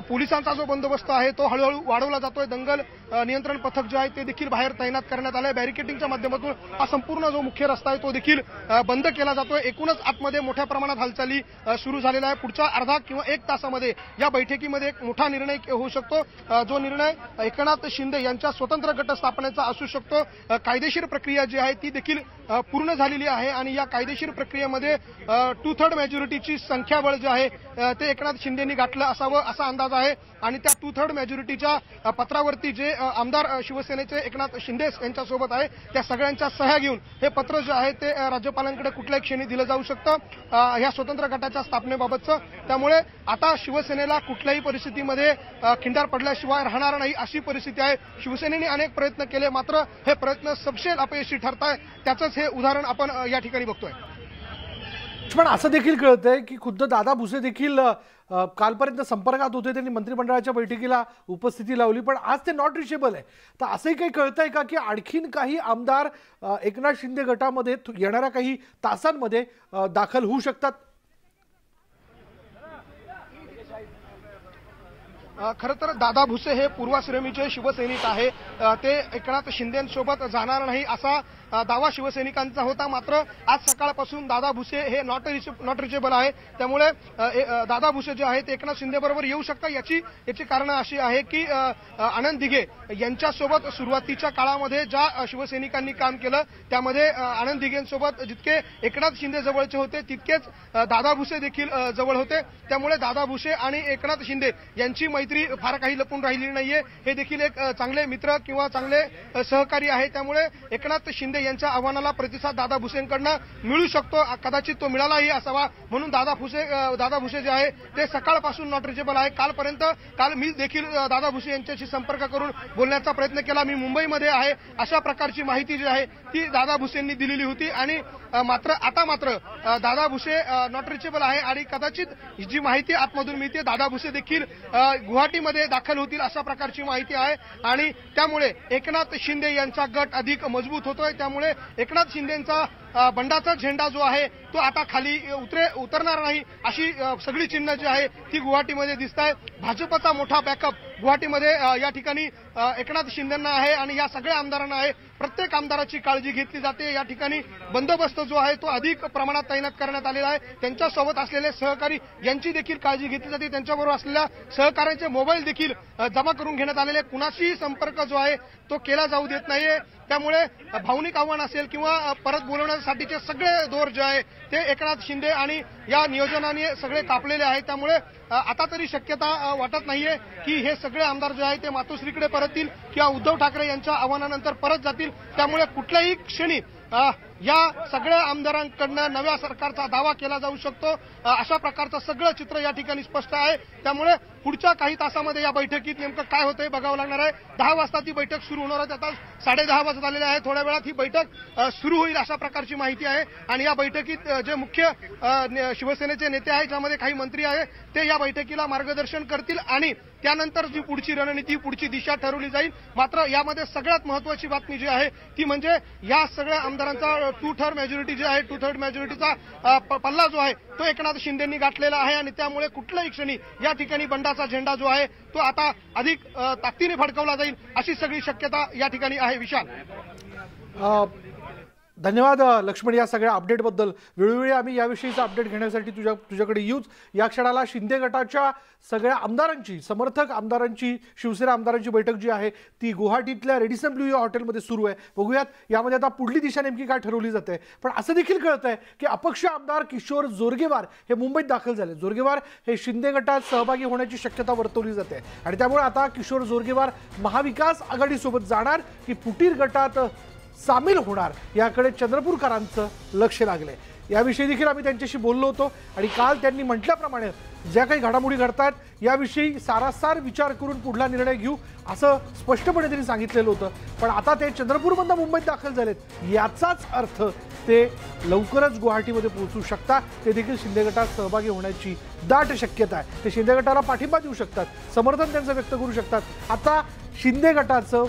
पोलिसांचा जो बंदोबस्त आहे तो हळूहळू वाढवला जातोय. दंगल नियंत्रण पथक जे आहे ते देखील बाहेर तैनात करण्यात आलंय. बॅरिकेडिंगच्या माध्यमातून हा संपूर्ण जो मुख्य रस्ता आहे तो देखील बंद केला जातोय. एकूणच आतमध्ये मोठ्या प्रमाणात हालचाली सुरू झालेल्या आहे. पुढच्या अर्धा किंवा 1 तासामध्ये या बैठकीमध्ये एक मोठा निर्णय होऊ शकतो. जो निर्णय एकनाथ शिंदे यांच्या स्वतंत्र गट स्थापनेचा असू शकतो. कायदेशीर प्रक्रिया जी आहे ती देखील पूर्ण झालेली आहे आणि या कायदेशीर प्रक्रियेमध्ये 2/3 मेजॉरिटीची संख्याबळ जे आहे ते एकनाथ शिंदेंनी गाठलं असावं असा अंदाज आहे आणि त्या 2/3 मेजॉरिटीच्या पत्रावरती जे आमदार शिवसेनेचे एकनाथ शिंदे यांच्यासोबत आहे त्या सगळ्यांच्या सह्या घेऊन हे पत्र जे आहे ते राज्यपालांकडे कुठल्याही क्षणी दिलं जाऊ शकतं ह्या स्वतंत्र गटाच्या स्थापनेबाबतचं. त्यामुळे आता शिवसेनेला कुठल्याही परिस्थितीमध्ये खिंडार पडल्याशिवाय राहणार नाही अशी परिस्थिती आहे. शिवसेनेने अनेक प्रयत्न केले मात्र हे प्रयत्न सपशेल अपयशी ठरत आहे. त्याचंच हे उदाहरण आपण या ठिकाणी बघतोय. पण असं देखील कळतंय की खुद्द दादा भुसे देखील कालपर्यंत संपर्कात होते, त्यांनी मंत्रिमंडळाच्या बैठकीला उपस्थिती लावली, पण आज ते नॉट रिचेबल आहे. तर असंही काही कळतंय का की आणखीन काही आमदार एकनाथ शिंदे गटामध्ये येणाऱ्या काही तासांमध्ये दाखल होऊ शकतात? खरं तर दादा भुसे हे पूर्वाश्रमीचे शिवसैनिक आहे. ते एकनाथ शिंदेसोबत जाणार नाही असा दावा शिवसैनिकांचा होता. मात्र आज सकाळपासून दादा भुसे हे नॉट रिचेबल आहे. त्यामुळे दादा भुसे जे आहे ते एकनाथ शिंदे बरोबर येऊ शकतात. याची कारणं अशी आहे की आनंद दिघे यांच्यासोबत सुरुवातीच्या काळामध्ये ज्या शिवसैनिकांनी काम केलं त्यामध्ये आनंद दिघेंसोबत जितके एकनाथ शिंदे जवळचे होते तितकेच दादा भुसे देखील जवळ होते. त्यामुळे दादा भुसे आणि एकनाथ शिंदे यांची मैत्री फार काही लपून राहिली नाहीये. हे देखील एक चांगले मित्र किंवा चांगले सहकारी आहे. त्यामुळे एकनाथ शिंदे यांच्या आव्हानाला प्रतिसाद दादा भुसेंकडनं मिळू शकतो. कदाचित तो मिळालाही असावा. म्हणून दादा भुसे जे आहे ते सकाळपासून नॉट रिचेबल आहे. काल मी देखील दादा भुसे यांच्याशी संपर्क करून बोलण्याचा प्रयत्न केला. मी मुंबईमध्ये आहे अशा प्रकारची माहिती जी आहे ती दादा भुसेंनी दिलेली होती आणि आता मात्र दादा भुसे नॉट रिचेबल आहे आणि कदाचित जी माहिती आतमधून मिळते दादा भुसे देखील गुवाहाटीमध्ये दाखल होतील अशा प्रकारची माहिती आहे आणि त्यामुळे एकनाथ शिंदे यांचा गट अधिक मजबूत होतोय. त्यामुळे एकनाथ शिंदेचा बंडाचा झेंडा जो आहे तो आता खाली उतरणार नाही अशी सगळी चिन्ह जी आहे ती गुवाहाटीमध्ये दिसत आहे. भाजपचा मोठा बॅकअप गुवाहाटीमध्ये या ठिकाणी एकनाथ शिंदेंना आहे आणि या सगळ्या आमदारांना आहे. प्रत्येक आमदाराची काळजी घेतली जाते. या ठिकाणी बंदोबस्त जो आहे तो अधिक प्रमाणात तैनात करण्यात आलेला आहे. त्यांच्यासोबत असलेले सहकारी यांची देखील काळजी घेतली जाते. त्यांच्याबरोबर असलेल्या सहकाऱ्यांचे मोबाईल देखील जमा करून घेण्यात आलेले. कुणाशी संपर्क जो आहे तो केला जाऊ देत नाहीये. त्यामुळे भावनिक आव्हान असेल किंवा परत बोलवण्यासाठीचे सगळे दोर जे आहे ते एकनाथ शिंदे आणि या नियोजनाने सगळे कापलेले आहेत। त्यामुळे आता तरी शक्यता वाटत नाहीये की हे सगळे आमदार जे आहे ते मातोश्रीकडे परततील किंवा उद्धव ठाकरे यांच्या आव्हानानंतर परत जातील। त्यामुळे कुठल्याही क्षणी या सगळ्या आमदारांकडनं नव्या सरकारचा दावा केला जाऊ शकतो, अशा प्रकारचं सगळं चित्र या ठिकाणी स्पष्ट आहे। त्यामुळे पुढच्या काही तासामध्ये या बैठकीत नेमकं काय होतंय बघावं लागणार आहे। 10 वाजता ती बैठक सुरू होणार आहे, आता 10:30 वाजत आलेले आहे। थोड्या वेळात ही बैठक सुरू होईल अशा प्रकारची माहिती आहे आणि या बैठकीत जे मुख्य शिवसेनेचे नेते आहेत, ज्यामध्ये काही मंत्री आहेत, ते या बैठकीला मार्गदर्शन करतील आणि त्यानंतर जी पुढची रणनीती, पुढची दिशा ठरवली जाईल। मात्र यामध्ये सगळ्यात महत्वाची बातमी जी आहे ती म्हणजे या सगळ्या आमदारांचा 2/3 मेजॉरिटी जी आहे, 2/3 मेजॉरिटीचा पल्ला जो आहे तो एकनाथ शिंदेंनी गाठलेला आहे आणि त्यामुळे कुठल्याही क्षणी या ठिकाणी बंडाचा झेंडा जो आहे तो आता अधिक ताकदीने फडकवला जाईल अशी सगळी शक्यता या ठिकाणी आहे। विशाल, धन्यवाद लक्ष्मण या सगळ्या अपडेटबद्दल। वेळोवेळी आम्ही याविषयीचा अपडेट घेण्यासाठी तुझ्याकडे येऊच। या क्षणाला शिंदे गटाच्या सगळ्या आमदारांची, समर्थक आमदारांची, शिवसेना आमदारांची बैठक जी आहे ती गुवाहाटीतल्या रेडिसन ब्लू या हॉटेलमध्ये सुरू आहे। बघूयात यामध्ये आता पुढली दिशा नेमकी काय ठरवली जाते। पण असं देखील कळत आहे की अपक्ष आमदार किशोर जोरगेवार हे मुंबईत दाखल झाले। जोरगेवार हे शिंदे गटात सहभागी होण्याची शक्यता वर्तवली जाते आणि त्यामुळे आता किशोर जोरगेवार महाविकास आघाडीसोबत जाणार की फुटीर गटात सामील होणार याकडे चंद्रपूरकरांचं लक्ष लागले। याविषयी देखील आम्ही त्यांच्याशी बोललो होतो आणि काल त्यांनी म्हटल्याप्रमाणे ज्या काही घडामोडी घडतात याविषयी सारासार विचार करून पुढला निर्णय घेऊ असं स्पष्टपणे त्यांनी सांगितलेलं होतं। पण आता ते चंद्रपूरमधून मुंबईत दाखल झालेत, याचाच अर्थ ते लवकरच गुवाहाटीमध्ये पोहोचू शकतात। ते देखील शिंदे गटात सहभागी होण्याची दाट शक्यता आहे। ते शिंदे गटाला पाठिंबा देऊ शकतात, समर्थन त्यांचं व्यक्त करू शकतात। आता शिंदे गटाचं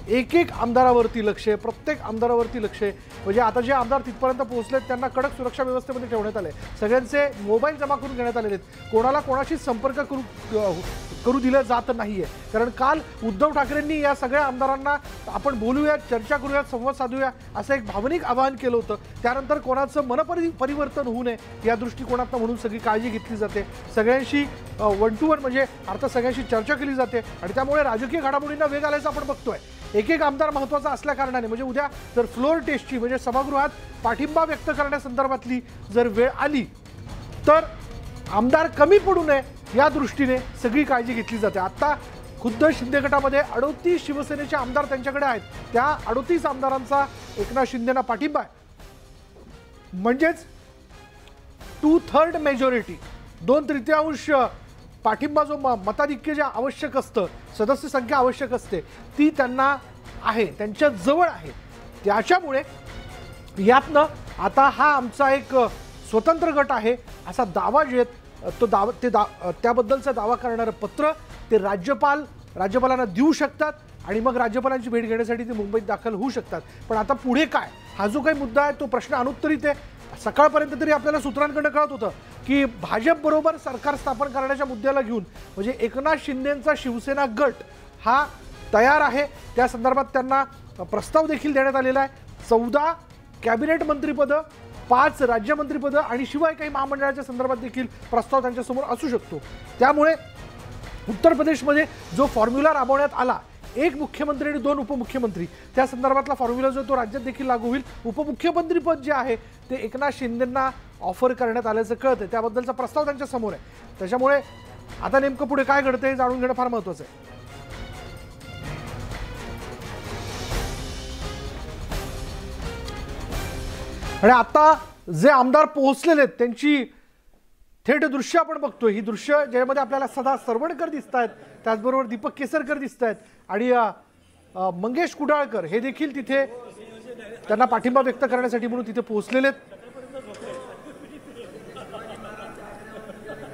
एक एक आमदारावरती लक्ष आहे, प्रत्येक आमदारावरती लक्ष आहे। म्हणजे आता जे आमदार तिथपर्यंत पोहोचलेत त्यांना कडक सुरक्षा व्यवस्थेमध्ये ठेवण्यात आले, सगळ्यांचे मोबाईल जमा करून घेण्यात आलेले आहेत, कोणाला कोणाशी संपर्क करू दिलं जात नाहीये। कारण काल उद्धव ठाकरेंनी या सगळ्या आमदारांना आपण बोलूयात, चर्चा करूयात, संवाद साधूया असं एक भावनिक आवाहन केलं होतं। त्यानंतर कोणाचं मनपरिवर्तन होऊ नये या दृष्टिकोनातून म्हणून सगळी काळजी घेतली जाते, सगळ्यांशी 1 to 1 म्हणजे अर्थात सगळ्यांशी चर्चा केली जाते आणि त्यामुळे राजकीय घडामोडींना वेग आल्याचं आपण बघतोय। एक एक आमदार महत्त्वाचा असल्या कारणाने म्हणजे उद्या जर फ्लोअर टेस्टची म्हणजे सभागृहात पाठिंबा व्यक्त करण्यासंदर्भातली जर वेळ आली तर आमदार कमी पडू नये या दृष्टीने सगळी काळजी घेतली जाते। आता खुद्द शिंदे गटामध्ये 38 शिवसेनेचे आमदार त्यांच्याकडे आहेत, त्या 38 आमदारांचा एकनाथ शिंदेना पाठिंबा आहे। म्हणजेच 2/3 मेजॉरिटी, 2/3 पाठिंबा जो मताधिक्य जे आवश्यक असतं, सदस्य संख्या आवश्यक असते ती त्यांना आहे, त्यांच्या जवळ आहे। त्याच्यामुळे यातनं आता हा आमचा एक स्वतंत्र गट आहे असा दावा जे तो त्याबद्दलचा दावा करणारं पत्र ते राज्यपालांना देऊ शकतात आणि मग राज्यपालांची भेट घेण्यासाठी ते मुंबईत दाखल होऊ शकतात। पण आता पुढे काय, हा जो काही मुद्दा आहे तो प्रश्न अनुत्तरित आहे। सकाळपर्यंत तरी आपल्याला सूत्रांकडे कळत होतं की भाजप बरोबर सरकार स्थापन करण्याच्या मुद्द्याला घेऊन म्हणजे एकनाथ शिंदेंचा शिवसेना गट हा तयार आहे। त्या संदर्भात त्यांना प्रस्ताव देखील देण्यात आलेला आहे। 14 कॅबिनेट मंत्रिपदं, 5 राज्यमंत्रीपदं आणि शिवाय काही महामंडळाच्या संदर्भात देखील प्रस्ताव त्यांच्यासमोर असू शकतो। त्यामुळे उत्तर प्रदेशमध्ये जो फॉर्म्युला राबवण्यात आला, 1 मुख्यमंत्री आणि 2 उपमुख्यमंत्री, त्या संदर्भातला फॉर्म्युला जो तो राज्यात देखील लागू होईल। उपमुख्यमंत्री पद जे आहे ते एकनाथ शिंदेंना ऑफर करण्यात आल्याचं कळतं, त्याबद्दलचा प्रस्ताव त्यांच्या समोर आहे। त्याच्यामुळे आता नेमकं पुढे काय घडतं हे जाणून घेणं फार महत्त्वाचं आहे। आणि आता जे आमदार पोहोचलेले आहेत त्यांची थेट दृश्य आपण बघतोय। ही दृश्य ज्यामध्ये आपल्याला सदा सरवणकर दिसत आहेत, त्याचबरोबर दीपक केसरकर दिसत आहेत आणि मंगेश कुडाळकर हे देखील तिथे त्यांना पाठिंबा व्यक्त करण्यासाठी म्हणून तिथे पोहोचलेले आहेत।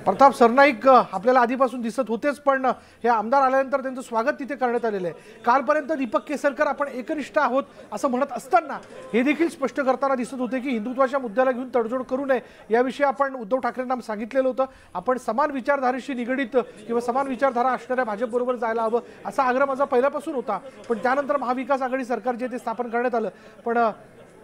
प्रताप सरनाईक आपल्याला आधीपासून दिसत होतेच, पण हे आमदार आल्यानंतर त्यांचं स्वागत तिथे करण्यात आलेलं आहे। कालपर्यंत दीपक केसरकर आपण एकनिष्ठ आहोत असं म्हणत असताना हे देखील स्पष्ट करताना दिसत होते की हिंदुत्वाच्या मुद्द्याला घेऊन तडजोड करू नये याविषयी आपण उद्धव ठाकरेंना सांगितलेलं होतं। आपण समान विचारधारेशी निगडीत किंवा समान विचारधारा असणाऱ्या भाजपबरोबर जायला हवं असा आग्रह माझा पहिल्यापासून होता। पण त्यानंतर महाविकास आघाडी सरकार जे ते स्थापन करण्यात आलं, पण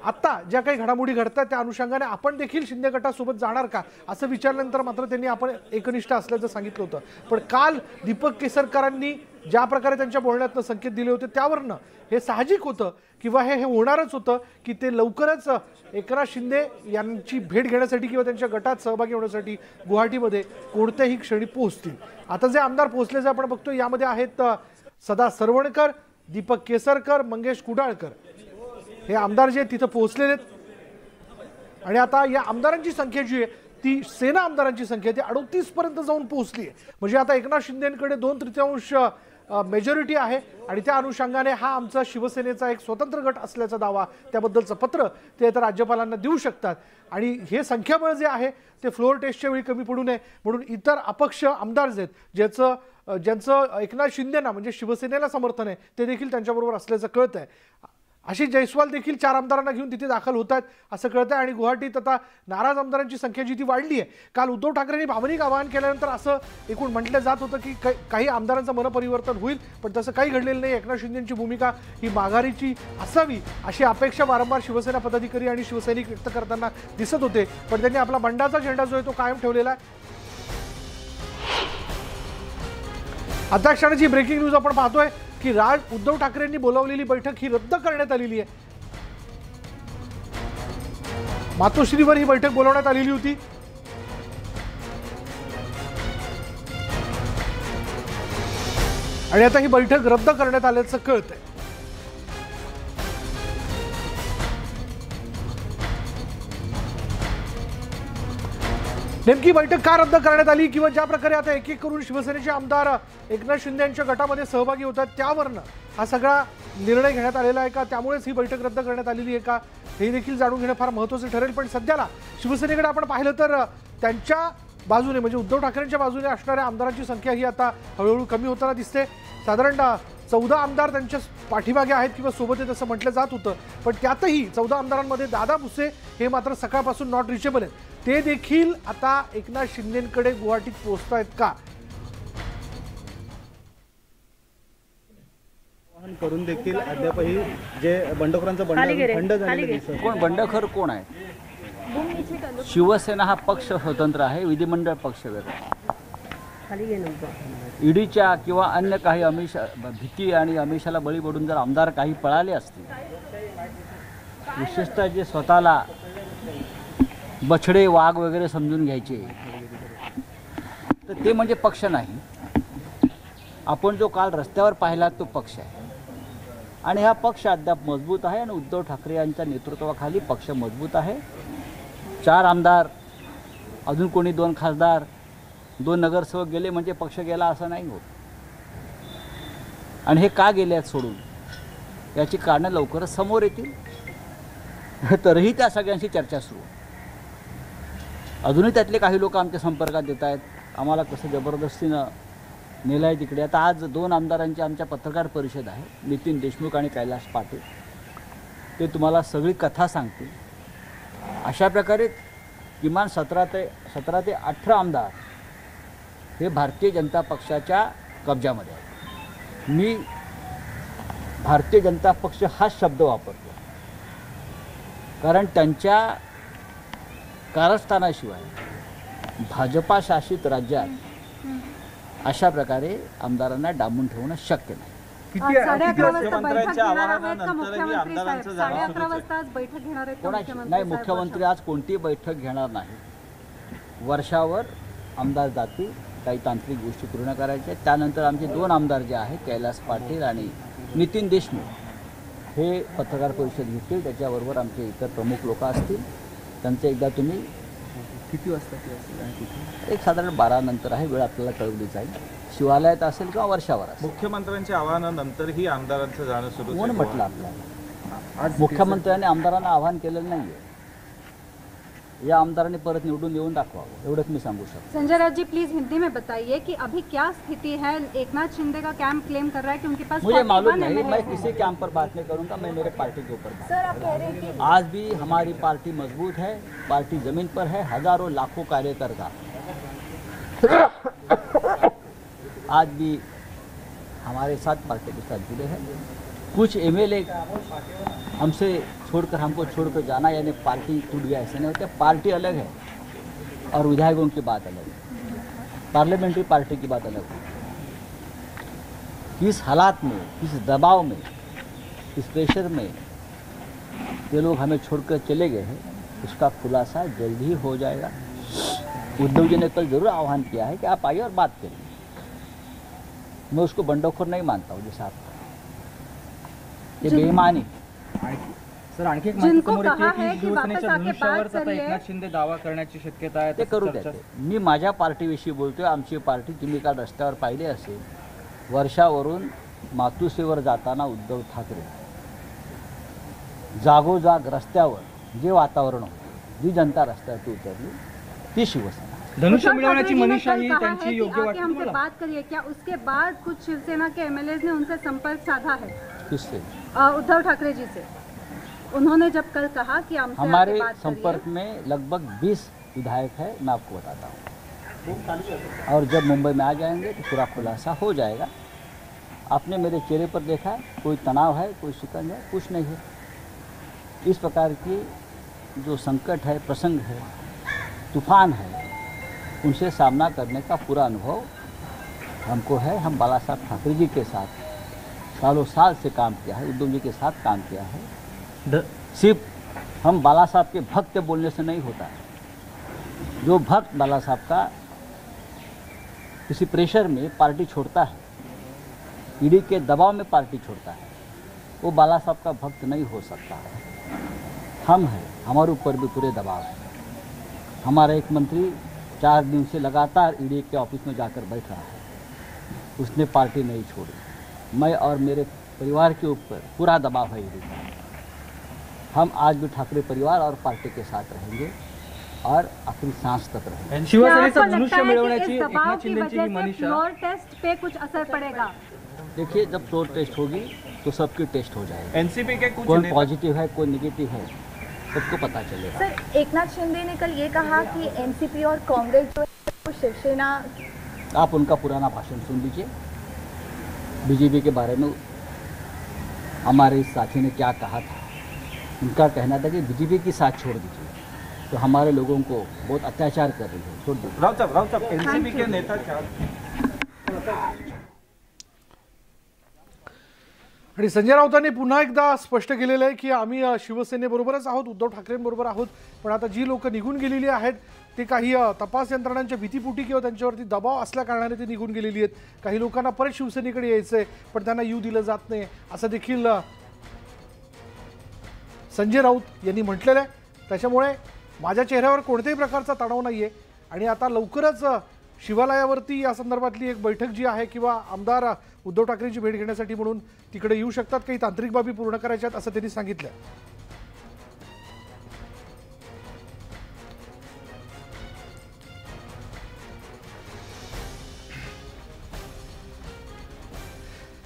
आता ज्या काही घडामोडी घडतात त्या अनुषंगाने आपण देखील शिंदे गटासोबत जाणार का असं विचारल्यानंतर मात्र त्यांनी आपण एकनिष्ठ असल्याचं सांगितलं होतं. पण काल दीपक केसरकरांनी ज्या प्रकारे त्यांच्या बोलण्यातनं संकेत दिले होते त्यावरनं हे साहजिक होतं किंवा हे होणारच होतं की ते लवकरच एकनाथ शिंदे यांची भेट घेण्यासाठी किंवा त्यांच्या गटात सहभागी होण्यासाठी गुवाहाटीमध्ये कोणत्याही क्षणी पोहोचतील. आता जे आमदार पोहोचले जे आपण बघतोय यामध्ये आहेत सदा सरवणकर, दीपक केसरकर, मंगेश कुडाळकर हे आमदार जे तिथं पोहोचलेले आहेत. आणि आता या आमदारांची संख्या जी आहे ती सेना आमदारांची संख्या ती 38 पर्यंत जाऊन पोहोचली आहे. म्हणजे आता एकनाथ शिंदेकडे 2/3 मेजॉरिटी आहे आणि त्या अनुषंगाने हा आमचा शिवसेनेचा एक स्वतंत्र गट असल्याचा दावा त्याबद्दलचं पत्र ते आता राज्यपालांना देऊ शकतात. आणि हे संख्याबळ जे आहे ते फ्लोअर टेस्टच्या वेळी कमी पडू नये म्हणून इतर अपक्ष आमदार जे आहेत ज्यांचं एकनाथ शिंदेना म्हणजे शिवसेनेला समर्थन आहे ते देखील त्यांच्याबरोबर असल्याचं कळत आहे. आशिष जयस्वाल देखील 4 आमदारांना घेऊन तिथे दाखल होत आहेत असं कळतं आहे. आणि गुवाहाटीत आता नाराज आमदारांची संख्या जी ती वाढली आहे. काल उद्धव ठाकरेंनी भावनिक आवाहन केल्यानंतर असं एकूण म्हटलं जात होतं की काही आमदारांचं मनपरिवर्तन होईल पण तसं काही घडलेलं नाही. एकनाथ शिंदेंची भूमिका ही माघारीची असावी अशी अपेक्षा वारंवार शिवसेना पदाधिकारी आणि शिवसैनिक व्यक्त करताना दिसत होते. पण त्यांनी आपला बंडाचा झेंडा जो आहे तो कायम ठेवलेला आहे. आता क्षणाची ब्रेकिंग न्यूज आपण पाहतोय की उद्धव ठाकरेंनी बोलावलेली बैठक ही रद्द करण्यात आलेली आहे. मातोश्रीवर ही बैठक बोलवण्यात आलेली होती. आणि आता ही बैठक रद्द करण्यात आल्याचं कळतंय. नेमकी बैठक का रद्द करण्यात आली किंवा ज्या प्रकारे आता एक एक करून शिवसेनेचे आमदार एकनाथ शिंदे यांच्या गटामध्ये सहभागी होतात त्यावरनं हा सगळा निर्णय घेण्यात आलेला आहे का, त्यामुळेच ही बैठक रद्द करण्यात आलेली आहे का हे देखील जाणून घेणं फार महत्त्वाचं ठरेल. पण सध्याला शिवसेनेकडे आपण पाहिलं तर त्यांच्या बाजूने म्हणजे उद्धव ठाकरेंच्या बाजूने असणाऱ्या आमदारांची संख्या ही आता हळूहळू कमी होताना दिसते. साधारण 14 आमदार त्यांच्या पाठीमागे आहेत किंवा सोबत आहेत असं म्हटलं जात होतं. पण त्यातही 14 आमदारांमध्ये दादा भुसे हे मात्र सकाळपासून नॉट रिचेबल आहेत. ते देखील आता एकनाथ शिंदेकडे गुवाहाटीत पोहोचतायत का करून देखील अद्यापही जे बंडखोरांचं बंड झालेलं कोण बंडखोर कोण आहे? शिवसेना हा पक्ष स्वतंत्र आहे, विधिमंडळ पक्ष वेगळा. ईडीच्या किंवा अन्य काही भीती आणि आमिषाला बळी पडून जर आमदार काही पळाले असतील, विशेषतः जे स्वतःला बछडे वाघ वगैरे समजून घ्यायचे, तर ते म्हणजे पक्ष नाही. आपण जो काल रस्त्यावर पाहिला तो पक्ष आहे आणि हा पक्ष अद्याप मजबूत आहे आणि उद्धव ठाकरे यांच्या नेतृत्वाखाली पक्ष मजबूत आहे. 4 आमदार, अजून कोणी 2 खासदार, 2 नगरसेवक गेले म्हणजे पक्ष गेला असं नाही होत. आणि हे का गेले आहेत सोडून याची कारणं लवकरच समोर येतील. तरीही त्या सगळ्यांशी चर्चा सुरू. अजूनही त्यातले काही लोक आमच्या संपर्कात येत आहेत, आम्हाला कसं जबरदस्तीनं नेलं आहे तिकडे. आता आज 2 आमदारांची आमच्या पत्रकार परिषद आहे, नितीन देशमुख आणि कैलास पाटील. ते तुम्हाला सगळी कथा सांगतील. अशा प्रकारे किमान 17 ते 18 आमदार हे भारतीय जनता पक्षाच्या कब्जामध्ये आहेत. मी भारतीय जनता पक्ष हाच शब्द वापरतो कारण त्यांच्या कारस्थानाशिवाय भाजपा शासित राज्यात अशा प्रकारे आमदारांना डांबून ठेवणं शक्य नाही. नाही, मुख्यमंत्री आज कोणतीही बैठक घेणार नाही. वर्षावर आमदार जातील, काही तांत्रिक गोष्टी पूर्ण करायच्या. त्यानंतर आमचे 2 आमदार जे आहेत कैलास पाटील आणि नितीन देशमुख हे पत्रकार परिषद घेतील. त्याच्याबरोबर आमचे इतर प्रमुख लोक असतील. त्यांचं एकदा तुम्ही किती वाजता एक साधारण 12 नंतर आहे, वेळ आपल्याला कळवली जाईल. शिवालयात असेल किंवा वर्षावर असेल. मुख्यमंत्र्यांच्या आवाहनानंतर ही आमदारांचं जाणं सुरू कोण म्हटलं आपल्याला? मुख्यमंत्र्यांनी आमदारांना आवाहन केलेलं नाही आहे. या आमदारांनी परत निवडून येऊन दाखवावं, एवढंच मी सांगू शकतो. संजय राउत जी प्लीज हिंदी में बताइए कि अभी क्या स्थिति है? एकनाथ शिंदे का कैंप क्लेम कर रहा है कि उनके पास मुझे मालूम नहीं, मैं किसी कैंप पर बात नहीं करूंगा. मैं मेरे पार्टी के ऊपर सर आप कह रहे हैं कि आज भी हमारी पार्टी मजबूत है, पार्टी जमीन पर है. हजारों लाखों कार्यकर्ता आज भी हमारे साथ पार्टी के साथ जुड़े हैं. कुछ MLA हमसे छोड़कर हमको छोड़कर जाना यानी पार्टी टूट गया, ऐसे नहीं होता। पार्टी अलग है और विधायकों की बात अलग है, पार्लियामेंट्री पार्टी की बात अलग है। किस हालात में, किस दबाव में, किस प्रेशर में ये लोग हमें छोड़कर चले गए हैं, उसका खुलासा जल्दी ही हो जाएगा। उद्धव जी ने कल जरूर आह्वान किया है कि आप आइए और बात करिए। मैं उसको बंडखोर नहीं मानता हूँ जैसा आपका, ये बेईमानी। सर, आणखी एक जिनको कहा है की वापस आके बात करिए, एकनाथ शिंदे दावा करण्याची शक्यता आहे, ते करू द्या। मी माझ्या पार्टीविषयी बोलतोय। आमची पार्टी तुम्ही काल रस्त्यावर पाहिली असेल, वर्षावरून मातोश्रीवर जाताना उद्धव ठाकरे जागोजाग रस्त्यावर जे वातावरण होतं, जी जनता रस्त्यावर उतरली ती शिवसेना। धनुष्य मिळवण्याची मनीषा ही त्यांची कि योग्य आके वाटते हमसे तुम्हाला? बात करिए, क्या उसके बाद कुछ शिवसेना के एमएलएज ने उनसे संपर्क साधा है? किससे? उद्धव ठाकरे जी से। उन्होंने जब कल कहा कि हमसे हमारे आके बात संपर्क में लगभग 20 विधायक है, मैं आपको बताता हूँ। और जब मुंबई में आ जाएंगे तो पूरा खुलासा हो जाएगा। आपने मेरे चेहरे पर देखा कोई तनाव है, कोई शिकन है, कुछ नहीं है। इस प्रकार की जो संकट है, प्रसंग है, तूफान है, उनसे सामना करने का पूरा अनुभव हमको है। हम बाला साहब ठाकरे जी के साथ सालों साल से काम किया है, उद्धव जी के साथ काम किया है। सिर्फ हम बाला साहब के भक्त बोलने से नहीं होता है। जो भक्त बाला साहब का किसी प्रेशर में पार्टी छोड़ता है, ईडी के दबाव में पार्टी छोड़ता है, वो बाला साहब का भक्त नहीं हो सकता है। हम हैं, हमारे ऊपर भी पूरे दबाव है। हमारा एक मंत्री 4 दिन से लगातार ईडी के ऑफिस में जाकर बैठ रहा है, उसने पार्टी नहीं छोड़ी। मैं और मेरे परिवार के ऊपर पूरा दबाव है ईडी का। हम आज भी ठाकरे परिवार और पार्टी के साथ रहेंगे और आखिरी सांस तक रहेंगे। शिवसेनेचा धनुष्य मिळवण्याची एकनाथ शिंदेची ही मनीषा, फ्लोर टेस्ट पे कुछ असर पड़ेगा? देखिए, जब फ्लोर टेस्ट होगी तो सबकी टेस्ट हो जाएगी। एनसीपी के कुछ कौन पॉजिटिव है, कौन नेगेटिव है, सबको पता चलेगा। सर, एकनाथ शिंदे ने कल ये कहा कि एनसीपी और कांग्रेस जो है वो शिवसेना। आप उनका पुराना भाषण सुन लीजिए। बीजेपी के बारे में हमारे इस साथी ने क्या कहा था। उनका कहना था कि बीजेपी की साथ छोड़ दीजिए, तो हमारे लोगों को बहुत अत्याचार कर रही है, छोड़ दीजिए। राव साहब, एनसीपी के नेता आणि संजय राऊतांनी पुन्हा एकदा स्पष्ट केलेलं आहे की आम्ही शिवसेनेबरोबरच आहोत, उद्धव ठाकरेंबरोबर आहोत, पण आता जी लोक निघून गेलेली आहेत ते काही तपास यंत्रणांच्या भीतीपोटी किंवा त्यांच्यावरती दबाव असल्या कारणाने ते निघून गेलेली आहेत। काही लोकांना परत शिवसेनेकडे यायचंय पण त्यांना येऊ दिलं जात नाही, असं देखील संजय राऊत यांनी म्हटलेलं आहे। त्याच्यामुळे माझ्या चेहऱ्यावर कोणत्याही प्रकारचा तणाव नाहीये आणि आता लवकरच शिवालयावरती या संदर्भातली एक बैठक जी आहे किंवा आमदार उद्धव ठाकरेंची भेट घेण्यासाठी म्हणून तिकडे येऊ शकतात, काही तांत्रिक बाबी पूर्ण करायच्या आहेत असं त्यांनी सांगितलं।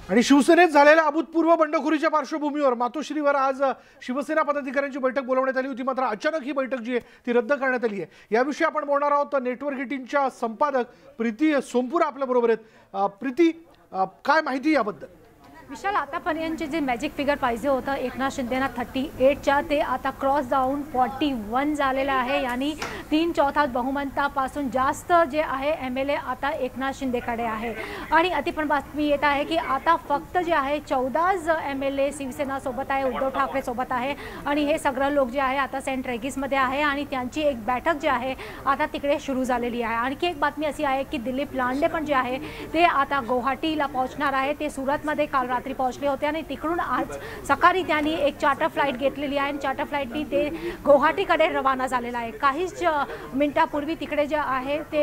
आणि शिवसेनेत झालेल्या अभूतपूर्व बंडखोरीच्या पार्श्वभूमीवर मातोश्रीवर आज शिवसेना पदाधिकाऱ्यांची बैठक बोलवण्यात आली होती, मात्र अचानक ही बैठक जी आहे ती रद्द करण्यात आली आहे। याविषयी आपण बोलणार आहोत। नेटवर्क 18च्या संपादक प्रीती सोमपुरा आपल्या बरोबर आहेत। प्रीती, काय माहिती याबद्दल? विशाल, आतापर्यंतचे जे मॅजिक फिगर पाहिजे होतं एकनाथ शिंदेना 38च्या ते आता क्रॉस जाऊन 41 झालेलं आहे। यानी 3/4 बहुमतापासून जास्त जे आहे एमएलए आता एकनाथ शिंदेकडे आहे। आणि अतिपण बातमी येत आहे की आता फक्त जे आहे 14 एमएलए शिवसेना सोबत आहे, उद्धव ठाकरे सोबत आहे आणि हे सगळे लोक जे आहे आता सेंट रेगिसमध्ये आहे आणि त्यांची एक बैठक जी आहे आता तिकडे सुरू झालेली आहे। आणखी एक बातमी अशी आहे की दिलीप लांडे पण जे आहे ते आता गुवाहाटीला पोहोचणार आहे। ते सुरतमध्ये काल रात्री पोहोचले होते आणि तिकडून आज सकाळी त्यांनी एक चार्टर फ्लाइट घेतलेली आहे आणि चार्टर फ्लाइटनी ते गुवाहाटीकडे रवाना झालेला आहे। काहीच मिनिटापूर्वी तिकडे जे आहे ते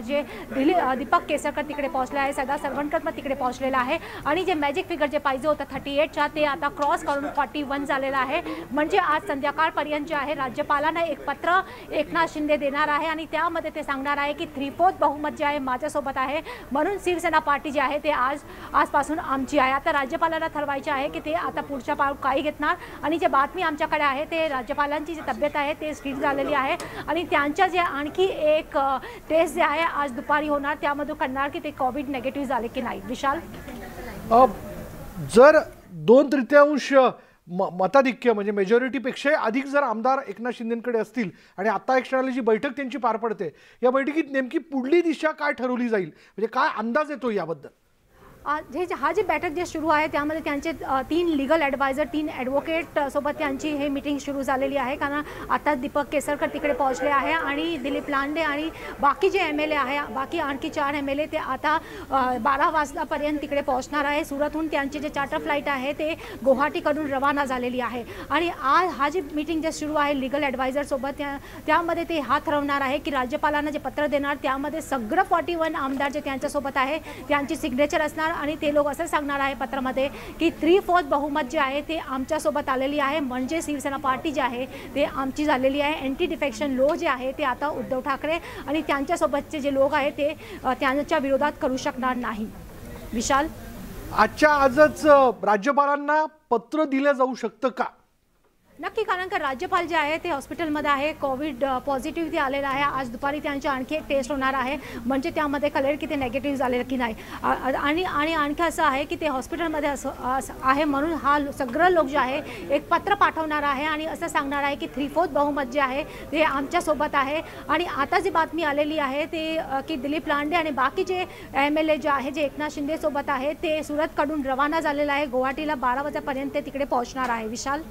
जे दीपक केसरकर तिकडे पोहोचले आहे, सदा सरवणकर पण तिकडे पोहोचलेला आहे आणि जे मॅजिक फिगर जे पाहिजे होतं 38च्या ते आता क्रॉस करून 41 झालेलं आहे। म्हणजे आज संध्याकाळपर्यंत जे आहे राज्यपालांना एक पत्र एकनाथ शिंदे देणार आहे आणि त्यामध्ये ते सांगणार आहे की 3/4 बहुमत जे आहे माझ्यासोबत आहे, म्हणून शिवसेना पार्टी जी आहे ते आजपासून आमची आहे। आता राज्यपालांना ठरवायचे आहे की ते आता पुढच्या पाऊल काय घेणार आणि जे बातमी आमच्याकडे आहे ते राज्यपालांची जी तब्येत आहे ते स्थिर झालेली आहे आणि त्यांच्या जे आणखी एक टेस्ट जे आहे आज दुपारी होणार, त्यामध्ये कळणार की ते कोविड निगेटिव्ह झाले की नाही। विशाल, जर 2/3 मताधिक्य म्हणजे मेजॉरिटीपेक्षा अधिक जर आमदार एकनाथ शिंदेकडे असतील आणि आता एक क्षणाला जी बैठक त्यांची पार पडते, या बैठकीत नेमकी पुढली दिशा काय ठरवली जाईल, म्हणजे काय अंदाज येतो याबद्दल? हा जी बैठक जे सुरू आहे त्यामध्ये त्यांचे 3 लीगल ॲडवायझर 3 ॲडव्होकेट सोबत त्यांची हे मीटिंग सुरू झालेली आहे. कारण आता दीपक केसरकर तिकडे पोहोचले आहे आणि दिलीप लांडे आणि बाकी जे MLA आहे, बाकी आणखी 4 MLA ते आता 12 वाजतापर्यंत तिकडे पोहोचणार आहे. सुरतहून त्यांची जे चार्टर फ्लाईट आहे ते गुवाहाटीकडून रवाना झालेली आहे. आणि आज हा जी मीटिंग जे सुरू आहे लीगल ॲडवायझर सोबत त्यामध्ये ते हा ठरवणार आहे की राज्यपालांना जे पत्र देणार त्यामध्ये सगळं 41 आमदार जे त्यांच्यासोबत आहे त्यांची सिग्नेचर असणार आणि ते लोक असं सांगणार आहे पत्रामध्ये की 3/4 बहुमत जे आहे ते आमच्यासोबत आलेली आहे. म्हणजे शिवसेना पार्टी जी आहे ते आमची झालेली आहे. अँटी डिफेक्शन लॉ जे आहे ते आता उद्धव ठाकरे आणि त्यांच्यासोबतचे जे लोक आहेत ते त्यांच्या विरोधात करू शकणार नाही. विशाल, आजच्या आजच राज्यपालांना पत्र दिलं जाऊ शकतं का? नक्की, कारण का राज्यपाल जे आहे ते हॉस्पिटलमध्ये आहे, कोविड पॉझिटिव्ह ते आलेलं आहे. आज दुपारी त्यांची आणखी एक टेस्ट होणार आहे, म्हणजे त्यामध्ये कळेल की ते नेगेटिव्ह झालेलं की नाही. आणि आणखी असं आहे की ते हॉस्पिटलमध्ये असं आहे म्हणून हा सगळं लोक जे आहे एक पत्र पाठवणार आहे आणि असं सांगणार आहे की 3/4 बहुमत जे आहे ते आमच्यासोबत आहे. आणि आता जी बातमी आलेली आहे ते की दिलीप लांडे आणि बाकी जे MLA जे आहे जे एकनाथ शिंदेसोबत आहे ते सुरतकडून रवाना झालेलं आहे. गुवाहाटीला 12 वाजेपर्यंत ते तिकडे पोहोचणार आहे. विशाल,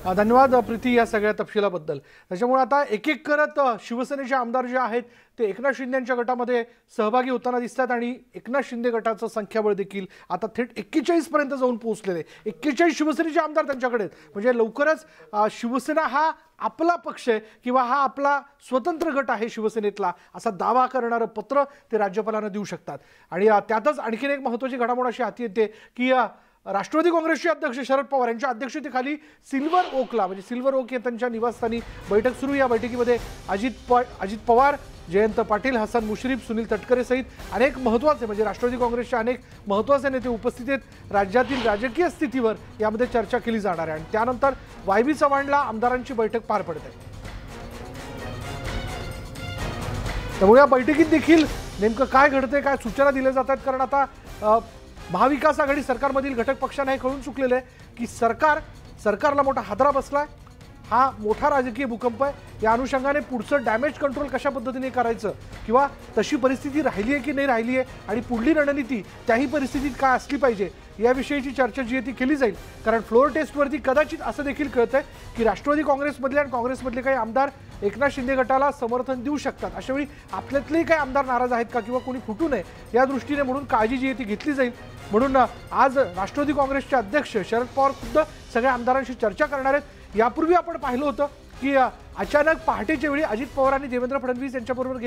धन्यवाद प्रीती या सगळ्या तपशिलाबद्दल. त्याच्यामुळे आता एक एक करत शिवसेनेचे आमदार जे आहेत ते एकनाथ शिंदेच्या गटामध्ये सहभागी होताना दिसतात आणि एकनाथ शिंदे गटाचं संख्याबळ देखील आता थेट 41 पर्यंत जाऊन पोहोचलेले. 41 शिवसेनेचे आमदार त्यांच्याकडे, म्हणजे लवकरच शिवसेना हा आपला पक्ष आहे किंवा हा आपला स्वतंत्र गट आहे शिवसेनेतला असा दावा करणारं पत्र ते राज्यपालांना देऊ शकतात. आणि त्यातच आणखीन एक महत्त्वाची घडामोड अशी हाती येते की राष्ट्रवादी काँग्रेसचे अध्यक्ष शरद पवार यांच्या अध्यक्षतेखाली सिल्वर ओकला, म्हणजे सिल्वर ओक या त्यांच्या निवासस्थानी बैठक सुरू. या बैठकीमध्ये अजित पवार, जयंत पाटील, हसन मुश्रीफ, सुनील तटकरे सहित अनेक महत्त्वाचे म्हणजे राष्ट्रवादी काँग्रेसचे अनेक महत्त्वाचे नेते उपस्थित आहेत. राज्यातील राजकीय स्थितीवर यामध्ये चर्चा केली जाणार आहे आणि त्यानंतर YB चव्हाणला आमदारांची बैठक पार पडते. त्यामुळे या बैठकीत देखील नेमकं काय घडतंय, काय सूचना दिल्या जातात, कारण आता महाविकास आघाडी सरकारमधील घटक पक्षांना हे कळून चुकलेलं आहे की सरकारला मोठा हादरा बसलाय. हा मोठा राजकीय भूकंप आहे. या अनुषंगाने पुढचं डॅमेज कंट्रोल कशा पद्धतीने करायचं किंवा तशी परिस्थिती राहिली आहे की नाही राहिली आहे आणि पुढली रणनीती त्याही परिस्थितीत काय असली पाहिजे याविषयीची चर्चा जी आहे ती केली जाईल. कारण फ्लोअर टेस्टवरती कदाचित असं देखील कळतंय की राष्ट्रवादी काँग्रेसमधले आणि काँग्रेसमधले काही आमदार एकनाथ शिंदे गटाला समर्थन देऊ शकतात. अशावेळी आपल्यातलेही काही आमदार नाराज आहेत का किंवा कोणी फुटू नये या दृष्टीने म्हणून काळजी जी आहे ती घेतली जाईल. म्हणून आज राष्ट्रवादी काँग्रेसचे अध्यक्ष शरद पवार खुद्द सगळ्या आमदारांशी चर्चा करणार आहेत. यापूर्वी आपण पाहिलं होतं की अचानक पहाटेच्या वेळी अजित पवार आणि देवेंद्र फडणवीस यांच्याबरोबर